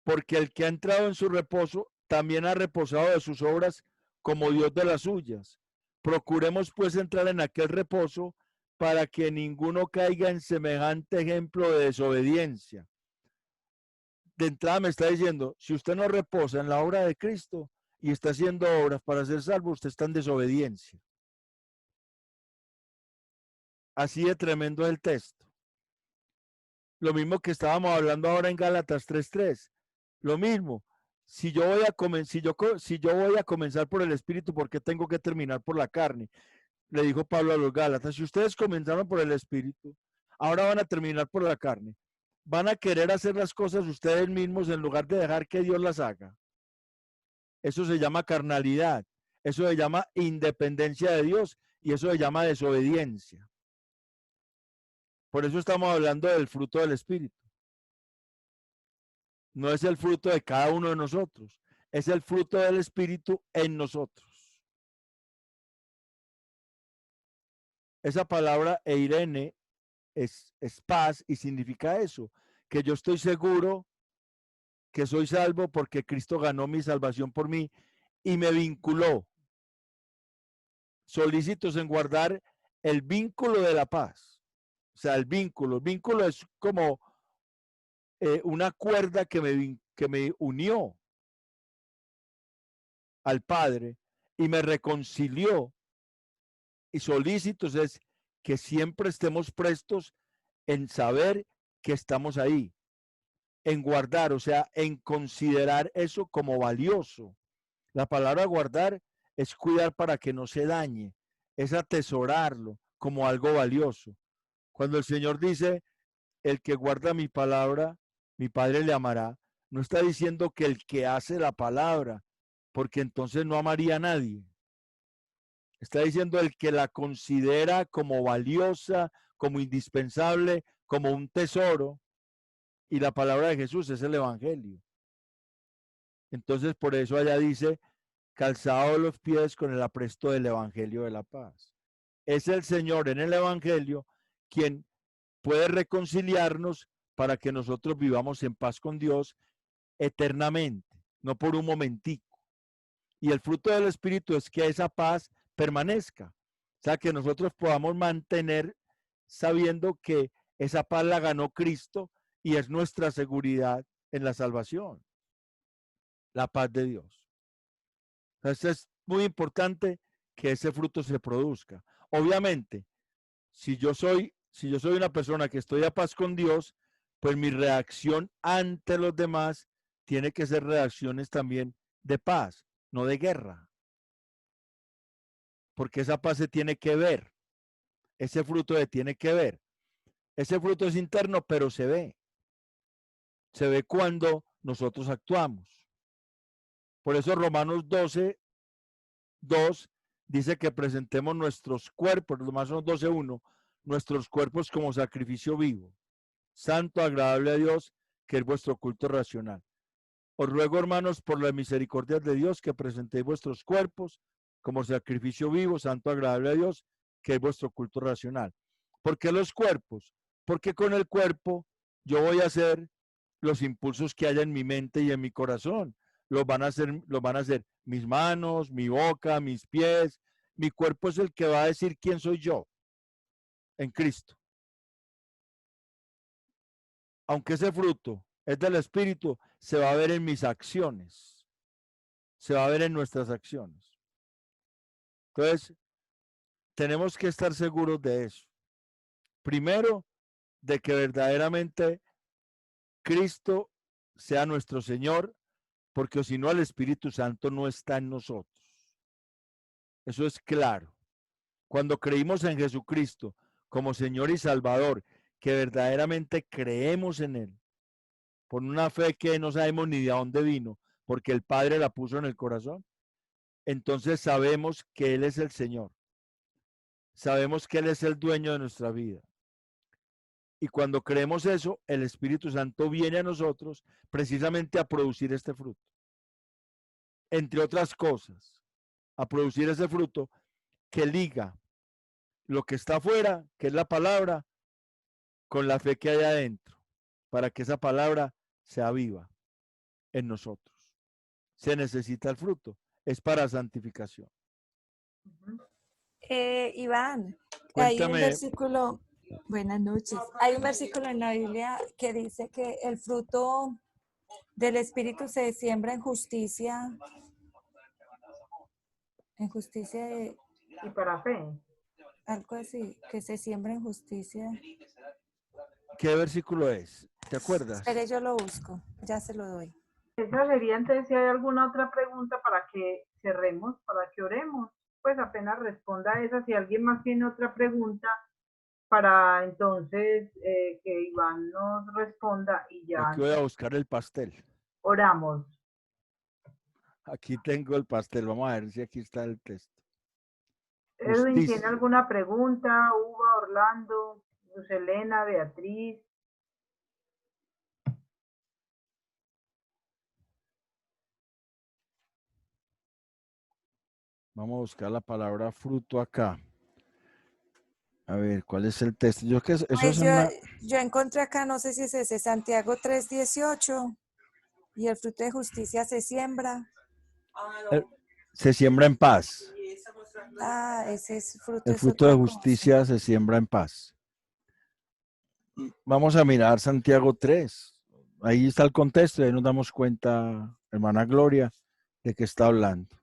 Porque el que ha entrado en su reposo también ha reposado de sus obras como Dios de las suyas. Procuremos pues entrar en aquel reposo para que ninguno caiga en semejante ejemplo de desobediencia. De entrada me está diciendo, si usted no reposa en la obra de Cristo y está haciendo obras para ser salvo, usted está en desobediencia. Así de tremendo es el texto. Lo mismo que estábamos hablando ahora en Gálatas 3:3. Lo mismo. Si yo voy a comenzar por el Espíritu, ¿por qué tengo que terminar por la carne? Le dijo Pablo a los Gálatas, si ustedes comenzaron por el Espíritu, ahora van a terminar por la carne. Van a querer hacer las cosas ustedes mismos en lugar de dejar que Dios las haga. Eso se llama carnalidad. Eso se llama independencia de Dios y eso se llama desobediencia. Por eso estamos hablando del fruto del Espíritu. No es el fruto de cada uno de nosotros, es el fruto del Espíritu en nosotros. Esa palabra eirene es paz y significa eso, que yo estoy seguro que soy salvo porque Cristo ganó mi salvación por mí y me vinculó. Solícitos en guardar el vínculo de la paz. O sea, el vínculo es como una cuerda que me unió al Padre y me reconcilió. Y solícitos es que siempre estemos prestos en saber que estamos ahí, en guardar, o sea, en considerar eso como valioso. La palabra guardar es cuidar para que no se dañe, es atesorarlo como algo valioso. Cuando el Señor dice, el que guarda mi palabra, mi Padre le amará, no está diciendo que el que hace la palabra, porque entonces no amaría a nadie. Está diciendo el que la considera como valiosa, como indispensable, como un tesoro. Y la palabra de Jesús es el Evangelio. Entonces, por eso allá dice, calzado los pies con el apresto del Evangelio de la paz. Es el Señor en el Evangelio quien puede reconciliarnos para que nosotros vivamos en paz con Dios eternamente, no por un momentico. Y el fruto del Espíritu es que esa paz permanezca. O sea, que nosotros podamos mantener sabiendo que esa paz la ganó Cristo y es nuestra seguridad en la salvación. La paz de Dios. Entonces es muy importante que ese fruto se produzca. Obviamente, si yo soy una persona que estoy a paz con Dios, pues mi reacción ante los demás tiene que ser reacciones también de paz, no de guerra. Porque esa paz se tiene que ver. Ese fruto se tiene que ver. Ese fruto es interno, pero se ve. Se ve cuando nosotros actuamos. Por eso Romanos 12:2 dice que presentemos nuestros cuerpos, Romanos 12:1, nuestros cuerpos como sacrificio vivo, santo, agradable a Dios, que es vuestro culto racional. Os ruego, hermanos, por la misericordia de Dios, que presentéis vuestros cuerpos como sacrificio vivo, santo, agradable a Dios, que es vuestro culto racional. ¿Por qué los cuerpos? Porque con el cuerpo yo voy a hacer los impulsos que haya en mi mente y en mi corazón. Los van a hacer mis manos, mi boca, mis pies. Mi cuerpo es el que va a decir quién soy yo en Cristo. Aunque ese fruto es del Espíritu, se va a ver en mis acciones. Se va a ver en nuestras acciones. Entonces, tenemos que estar seguros de eso. Primero, de que verdaderamente Cristo sea nuestro Señor, porque si no, el Espíritu Santo no está en nosotros. Eso es claro. Cuando creímos en Jesucristo como Señor y Salvador, que verdaderamente creemos en Él, por una fe que no sabemos ni de dónde vino, porque el Padre la puso en el corazón, entonces sabemos que Él es el Señor. Sabemos que Él es el dueño de nuestra vida. Y cuando creemos eso, el Espíritu Santo viene a nosotros precisamente a producir este fruto. Entre otras cosas, a producir ese fruto que liga lo que está afuera, que es la palabra, con la fe que hay adentro, para que esa palabra sea viva en nosotros. Se necesita el fruto, es para santificación. Iván, hay un Cuéntame. versículo, buenas noches, hay un versículo en la Biblia que dice que el fruto del Espíritu se siembra en justicia y para fe. Algo así, que se siembra en justicia. ¿Qué versículo es? ¿Te acuerdas? Espere, yo lo busco, ya se lo doy. Esa sería entonces, si hay alguna otra pregunta para que cerremos, para que oremos, pues apenas responda a esa. Si alguien más tiene otra pregunta, para entonces que Iván nos responda y ya. Aquí voy a buscar el pastel. Oramos. Aquí tengo el pastel, vamos a ver si aquí está el texto. Edwin, Justicia. ¿tiene alguna pregunta? Uva, Orlando, Luz Elena, Beatriz. Vamos a buscar la palabra fruto acá. A ver, ¿cuál es el texto? Yo que eso Pues es una... yo encontré acá, no sé si es ese, Santiago 3:18, y el fruto de justicia se siembra. Se siembra en paz. Ah, ese es fruto. El fruto de justicia se siembra en paz. Vamos a mirar Santiago 3. Ahí está el contexto y ahí nos damos cuenta, hermana Gloria, de qué está hablando.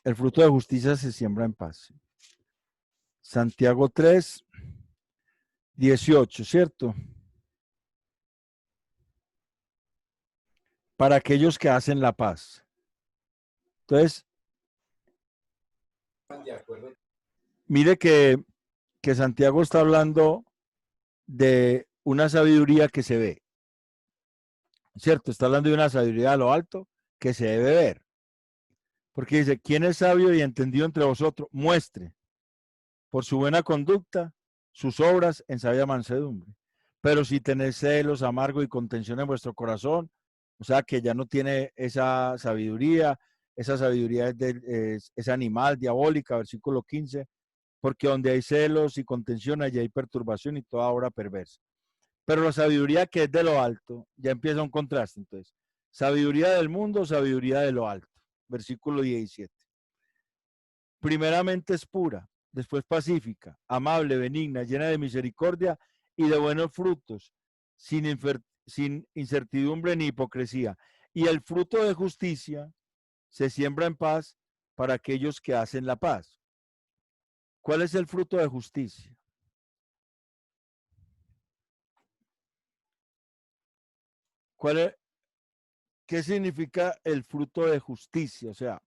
El fruto de justicia se siembra en paz. Santiago 3, 18, ¿cierto? Para aquellos que hacen la paz. Entonces, mire que Santiago está hablando de una sabiduría que se ve. ¿Cierto? Está hablando de una sabiduría a lo alto que se debe ver. Porque dice, ¿quién es sabio y entendido entre vosotros? Muestre por su buena conducta sus obras en sabia mansedumbre. Pero si tenéis celos, amargo y contención en vuestro corazón, o sea que ya no tiene esa sabiduría es animal, diabólica, versículo 15, porque donde hay celos y contención, allí hay perturbación y toda obra perversa. Pero la sabiduría que es de lo alto, ya empieza un contraste entonces. Sabiduría del mundo, sabiduría de lo alto. Versículo 17. Primeramente es pura, después pacífica, amable, benigna, llena de misericordia y de buenos frutos, sin incertidumbre ni hipocresía. Y el fruto de justicia se siembra en paz para aquellos que hacen la paz. ¿Cuál es el fruto de justicia? ¿Qué significa el fruto de justicia? O sea,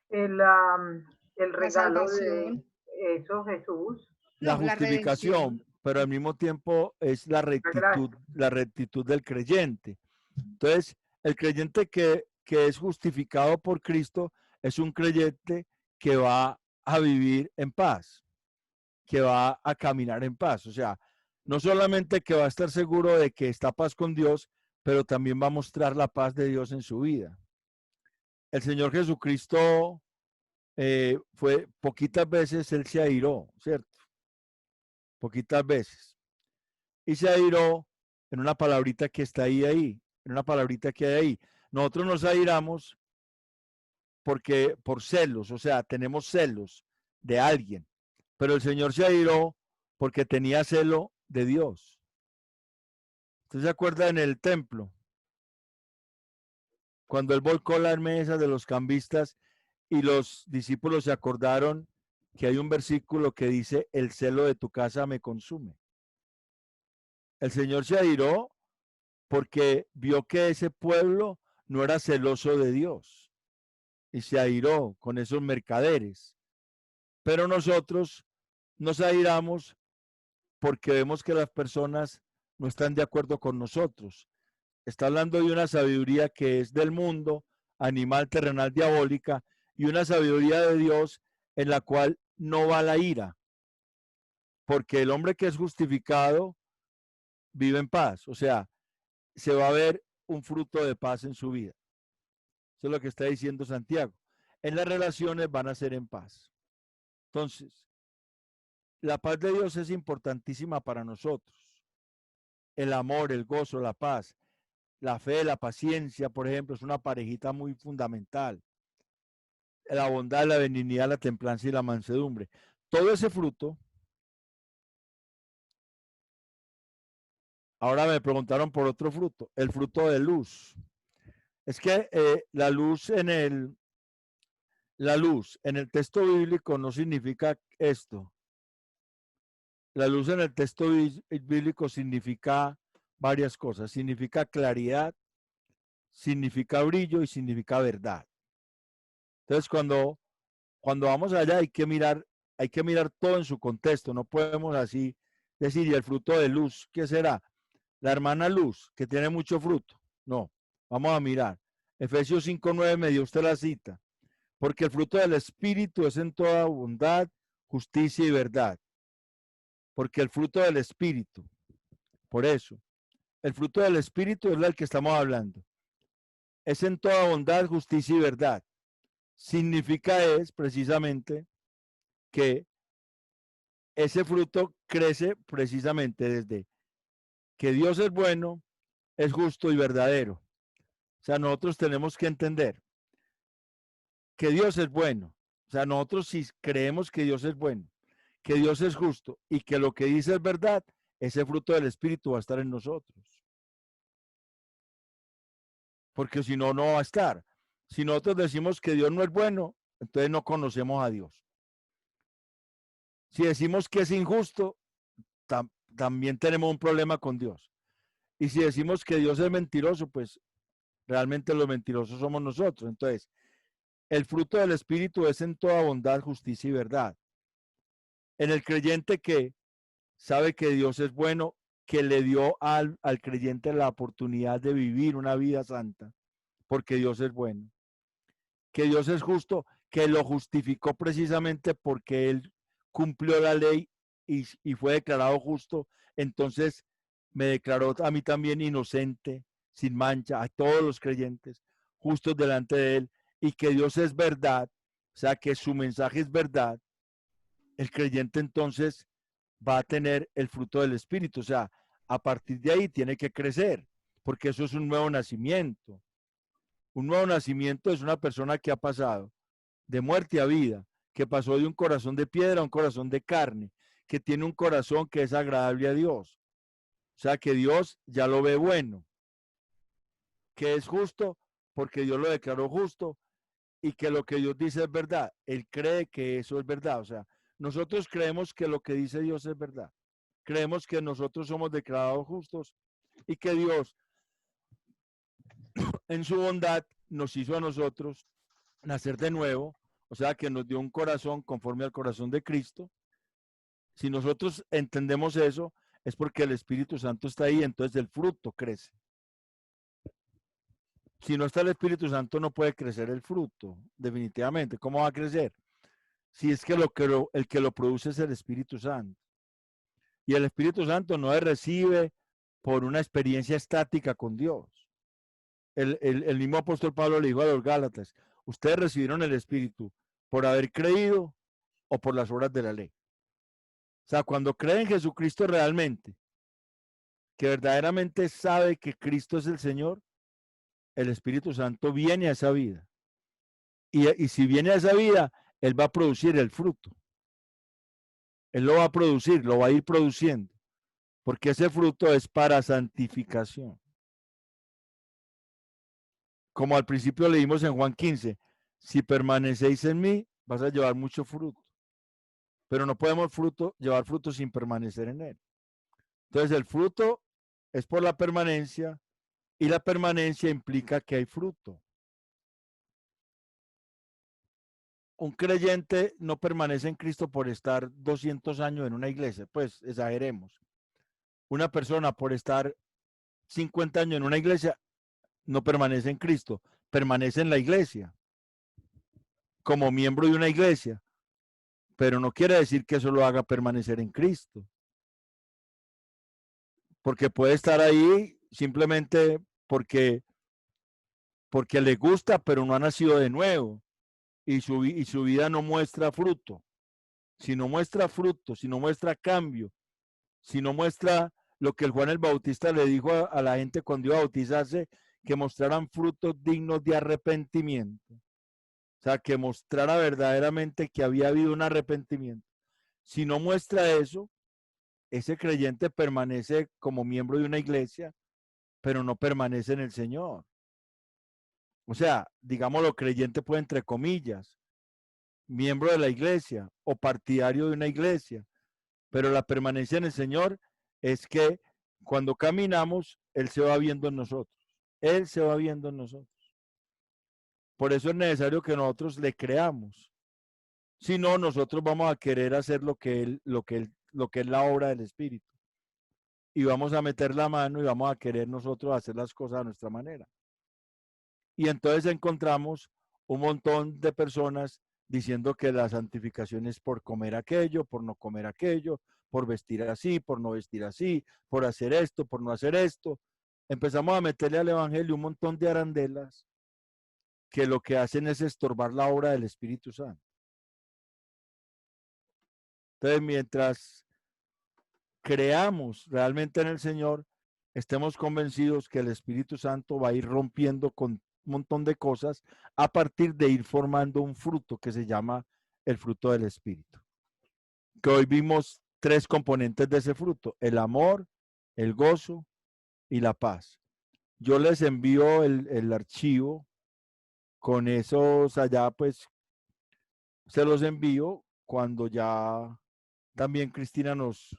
el regalo de eso, Jesús. La justificación, pero al mismo tiempo es la rectitud del creyente. Entonces, el creyente que es justificado por Cristo es un creyente que va a vivir en paz, que va a caminar en paz. O sea, no solamente que va a estar seguro de que está paz con Dios, pero también va a mostrar la paz de Dios en su vida. El Señor Jesucristo fue poquitas veces, Él se airó, ¿cierto? Poquitas veces. Y se airó en una palabrita que está ahí, en una palabrita que hay ahí. Nosotros nos airamos por celos, o sea, tenemos celos de alguien, pero el Señor se airó porque tenía celo de Dios. ¿Usted se acuerda en el templo? Cuando Él volcó las mesas de los cambistas y los discípulos se acordaron que hay un versículo que dice, el celo de tu casa me consume. El Señor se airó porque vio que ese pueblo no era celoso de Dios y se airó con esos mercaderes. Pero nosotros nos airamos porque vemos que las personas no están de acuerdo con nosotros. está hablando de una sabiduría que es del mundo, animal, terrenal, diabólica, y una sabiduría de Dios en la cual no va la ira, porque el hombre que es justificado vive en paz, o sea, se va a ver un fruto de paz en su vida. Eso es lo que está diciendo Santiago. En las relaciones van a ser en paz. Entonces, la paz de Dios es importantísima para nosotros. El amor, el gozo, la paz, la fe, la paciencia, por ejemplo, es una parejita muy fundamental. La bondad, la benignidad, la templanza y la mansedumbre. Todo ese fruto. Ahora me preguntaron por otro fruto, el fruto de luz. Es que la luz en el texto bíblico no significa esto. La luz en el texto bíblico significa varias cosas. Significa claridad, significa brillo y significa verdad. Entonces, cuando vamos allá hay que mirar todo en su contexto. No podemos así decir, ¿y el fruto de luz qué será? La hermana Luz, que tiene mucho fruto. No, vamos a mirar. Efesios 5:9 me dio usted la cita. Porque el fruto del Espíritu es en toda bondad, justicia y verdad. Porque el fruto del Espíritu, por eso, el fruto del Espíritu es el que estamos hablando. Es en toda bondad, justicia y verdad. Significa es precisamente que ese fruto crece precisamente desde que Dios es bueno, es justo y verdadero. O sea, nosotros tenemos que entender que Dios es bueno. O sea, nosotros si creemos que Dios es bueno, que Dios es justo y que lo que dice es verdad, ese fruto del Espíritu va a estar en nosotros. Porque si no, no va a estar. Si nosotros decimos que Dios no es bueno, entonces no conocemos a Dios. Si decimos que es injusto, también tenemos un problema con Dios. Y si decimos que Dios es mentiroso, pues realmente los mentirosos somos nosotros. Entonces, el fruto del Espíritu es en toda bondad, justicia y verdad. En el creyente que sabe que Dios es bueno, que le dio al creyente la oportunidad de vivir una vida santa, porque Dios es bueno. Que Dios es justo, que lo justificó precisamente porque Él cumplió la ley y fue declarado justo. Entonces me declaró a mí también inocente, sin mancha, a todos los creyentes, justos delante de Él, y que Dios es verdad, o sea, que su mensaje es verdad. El creyente entonces va a tener el fruto del Espíritu, o sea, a partir de ahí tiene que crecer, porque eso es un nuevo nacimiento. Un nuevo nacimiento es una persona que ha pasado de muerte a vida, que pasó de un corazón de piedra a un corazón de carne, que tiene un corazón que es agradable a Dios. O sea, que Dios ya lo ve bueno, que es justo porque Dios lo declaró justo y que lo que Dios dice es verdad. Él cree que eso es verdad. O sea, nosotros creemos que lo que dice Dios es verdad. Creemos que nosotros somos declarados justos y que Dios, en su bondad, nos hizo a nosotros nacer de nuevo, o sea, que nos dio un corazón conforme al corazón de Cristo. Si nosotros entendemos eso, es porque el Espíritu Santo está ahí, entonces el fruto crece. Si no está el Espíritu Santo, no puede crecer el fruto, definitivamente. ¿Cómo va a crecer? Si es que el que lo produce es el Espíritu Santo. Y el Espíritu Santo no se recibe por una experiencia estática con Dios. El mismo apóstol Pablo le dijo a los Gálatas, ustedes recibieron el Espíritu por haber creído o por las obras de la ley. O sea, cuando cree en Jesucristo realmente, que verdaderamente sabe que Cristo es el Señor, el Espíritu Santo viene a esa vida. Y si viene a esa vida, Él va a producir el fruto. Él lo va a producir, lo va a ir produciendo, porque ese fruto es para santificación. Como al principio leímos en Juan 15, si permanecéis en mí, vas a llevar mucho fruto. Pero no podemos llevar fruto sin permanecer en Él. Entonces el fruto es por la permanencia y la permanencia implica que hay fruto. Un creyente no permanece en Cristo por estar 200 años en una iglesia, pues exageremos. Una persona por estar 50 años en una iglesia, no permanece en Cristo, permanece en la iglesia, como miembro de una iglesia, pero no quiere decir que eso lo haga permanecer en Cristo, porque puede estar ahí simplemente porque le gusta, pero no ha nacido de nuevo, y su vida no muestra fruto. Si no muestra fruto, si no muestra cambio, si no muestra lo que el Juan el Bautista le dijo a la gente cuando iba a bautizarse, que mostraran frutos dignos de arrepentimiento. O sea, que mostrara verdaderamente que había habido un arrepentimiento. Si no muestra eso, ese creyente permanece como miembro de una iglesia, pero no permanece en el Señor. O sea, digámoslo, creyente puede entre comillas, miembro de la iglesia o partidario de una iglesia, pero la permanencia en el Señor es que cuando caminamos, Él se va viendo en nosotros. Él se va viendo en nosotros. Por eso es necesario que nosotros le creamos. Si no, nosotros vamos a querer hacer lo que es la obra del Espíritu. Y vamos a meter la mano y vamos a querer nosotros hacer las cosas a nuestra manera. Y entonces encontramos un montón de personas diciendo que la santificación es por comer aquello, por no comer aquello, por vestir así, por no vestir así, por hacer esto, por no hacer esto. Empezamos a meterle al evangelio un montón de arandelas que lo que hacen es estorbar la obra del Espíritu Santo. Entonces, mientras creamos realmente en el Señor, estemos convencidos que el Espíritu Santo va a ir rompiendo con un montón de cosas a partir de ir formando un fruto que se llama el fruto del Espíritu. Que hoy vimos 3 componentes de ese fruto: el amor, el gozo y la paz. Yo les envío el archivo con esos allá, pues se los envío cuando ya también Cristina nos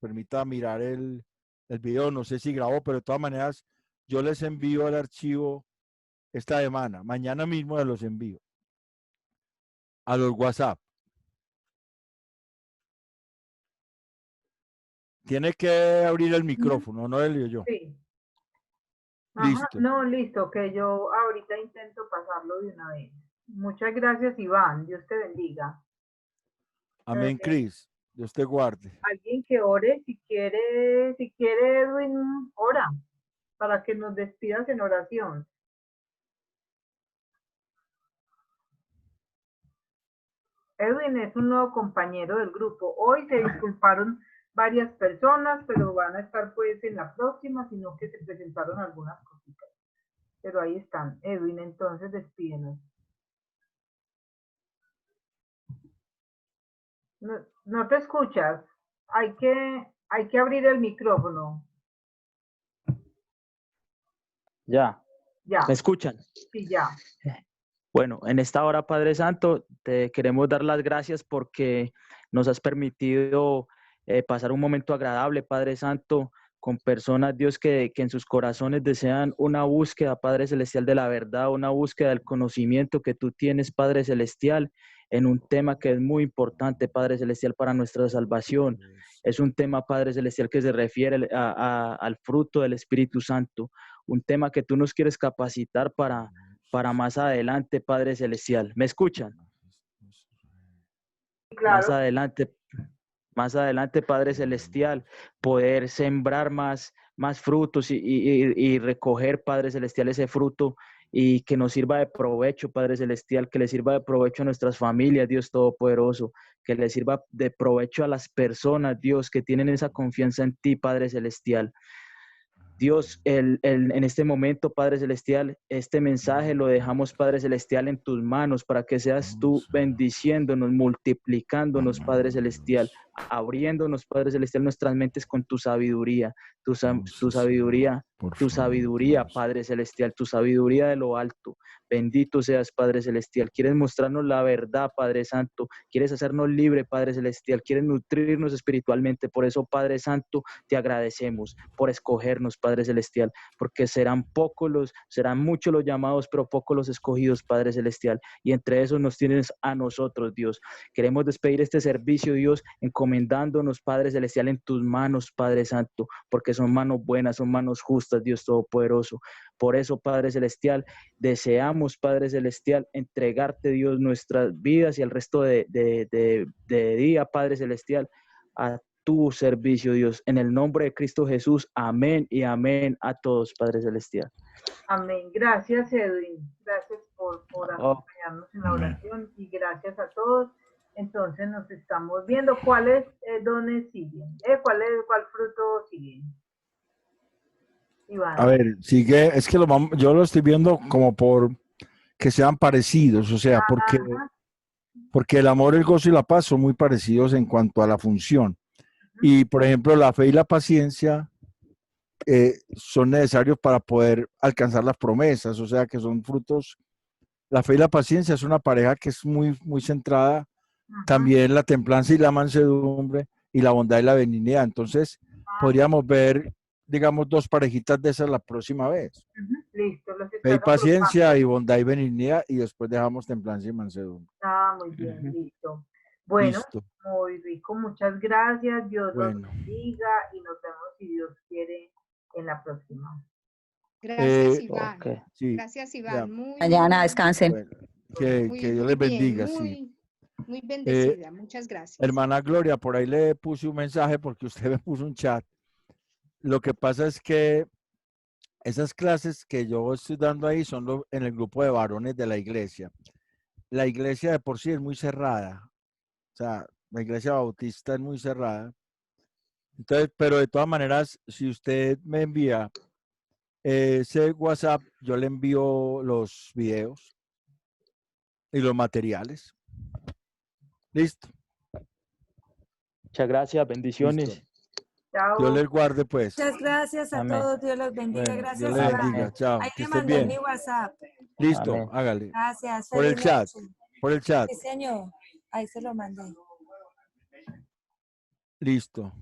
permita mirar el video. No sé si grabó, pero de todas maneras yo les envío el archivo esta semana. Mañana mismo se los envío a los WhatsApp. Tiene que abrir el micrófono, no el yo. Sí. Listo. Ajá, no, listo, que yo ahorita intento pasarlo de una vez. Muchas gracias, Iván. Dios te bendiga. Amén, Cris. Dios te guarde. Alguien que ore, si quiere Edwin, ora, para que nos despidas en oración. Edwin es un nuevo compañero del grupo. Hoy se disculparon varias personas, pero van a estar pues en la próxima, sino que se presentaron algunas cositas. Pero ahí están. Edwin, entonces despídenos. No te escuchas. Hay que abrir el micrófono. Ya. Ya. ¿Me escuchan? Sí, ya. Bueno, en esta hora, Padre Santo, te queremos dar las gracias porque nos has permitido pasar un momento agradable, Padre Santo, con personas, Dios, que en sus corazones desean una búsqueda, Padre Celestial, de la verdad, una búsqueda del conocimiento que tú tienes, Padre Celestial, en un tema que es muy importante, Padre Celestial, para nuestra salvación. Es un tema, Padre Celestial, que se refiere al fruto del Espíritu Santo, un tema que tú nos quieres capacitar para más adelante, Padre Celestial. ¿Me escuchan? Claro. Más adelante, Padre Celestial, poder sembrar más frutos y recoger, Padre Celestial, ese fruto y que nos sirva de provecho, Padre Celestial, que le sirva de provecho a nuestras familias, Dios Todopoderoso, que le sirva de provecho a las personas, Dios, que tienen esa confianza en ti, Padre Celestial. Dios, en este momento, Padre Celestial, este mensaje lo dejamos, Padre Celestial, en tus manos para que seas tú bendiciéndonos, multiplicándonos, Padre Celestial, abriéndonos, Padre Celestial, nuestras mentes con tu sabiduría, tu sabiduría, Padre Celestial, tu sabiduría de lo alto. Bendito seas, Padre Celestial. Quieres mostrarnos la verdad, Padre Santo. Quieres hacernos libre, Padre Celestial. Quieres nutrirnos espiritualmente. Por eso, Padre Santo, te agradecemos por escogernos, Padre Padre Celestial, porque serán muchos los llamados, pero pocos los escogidos, Padre Celestial, y entre esos nos tienes a nosotros, Dios. Queremos despedir este servicio, Dios, encomendándonos, Padre Celestial, en tus manos, Padre Santo, porque son manos buenas, son manos justas, Dios Todopoderoso. Por eso, Padre Celestial, deseamos, Padre Celestial, entregarte, Dios, nuestras vidas y el resto de día, Padre Celestial, a tu servicio, Dios. En el nombre de Cristo Jesús, amén y amén a todos, Padre Celestial. Amén. Gracias, Edwin. Gracias por acompañarnos en la oración y gracias a todos. Entonces nos estamos viendo. ¿Cuáles dones siguen? ¿Cuál fruto siguen? Iván. A ver, sigue, es que yo lo estoy viendo como por que sean parecidos, o sea, porque el amor, el gozo y la paz son muy parecidos en cuanto a la función. Y, por ejemplo, la fe y la paciencia son necesarios para poder alcanzar las promesas, o sea, que son frutos. La fe y la paciencia es una pareja que es muy, muy centrada. También la templanza y la mansedumbre y la bondad y la benignidad. Entonces, podríamos ver, digamos, dos parejitas de esas la próxima vez. Listo. Fe y paciencia y bondad y benignidad y después dejamos templanza y mansedumbre. Muy bien, listo. Bueno, listo. Muy rico, muchas gracias. Dios los bendiga y nos vemos, si Dios quiere, en la próxima. Gracias, Iván. Sí, gracias, Iván. Mañana descansen. Bueno, que Dios les bendiga, Muy bendecida, muchas gracias. Hermana Gloria, por ahí le puse un mensaje porque usted me puso un chat. Lo que pasa es que esas clases que yo estoy dando ahí son en el grupo de varones de la iglesia. La iglesia de por sí es muy cerrada. O sea, la iglesia bautista es muy cerrada. Entonces, pero de todas maneras, si usted me envía ese WhatsApp, yo le envío los videos y los materiales. Listo. Muchas gracias, bendiciones. Listo. Dios les guarde, pues. Muchas gracias a todos, Dios los bendiga. Bueno, gracias, Dios les bendiga. Chao. Ahí Que le estén mandé bien. mi WhatsApp. Listo, Amén. hágale. Gracias. Por el chat. Noche. Por el chat. Sí, señor. Ahí se lo mandé. Listo.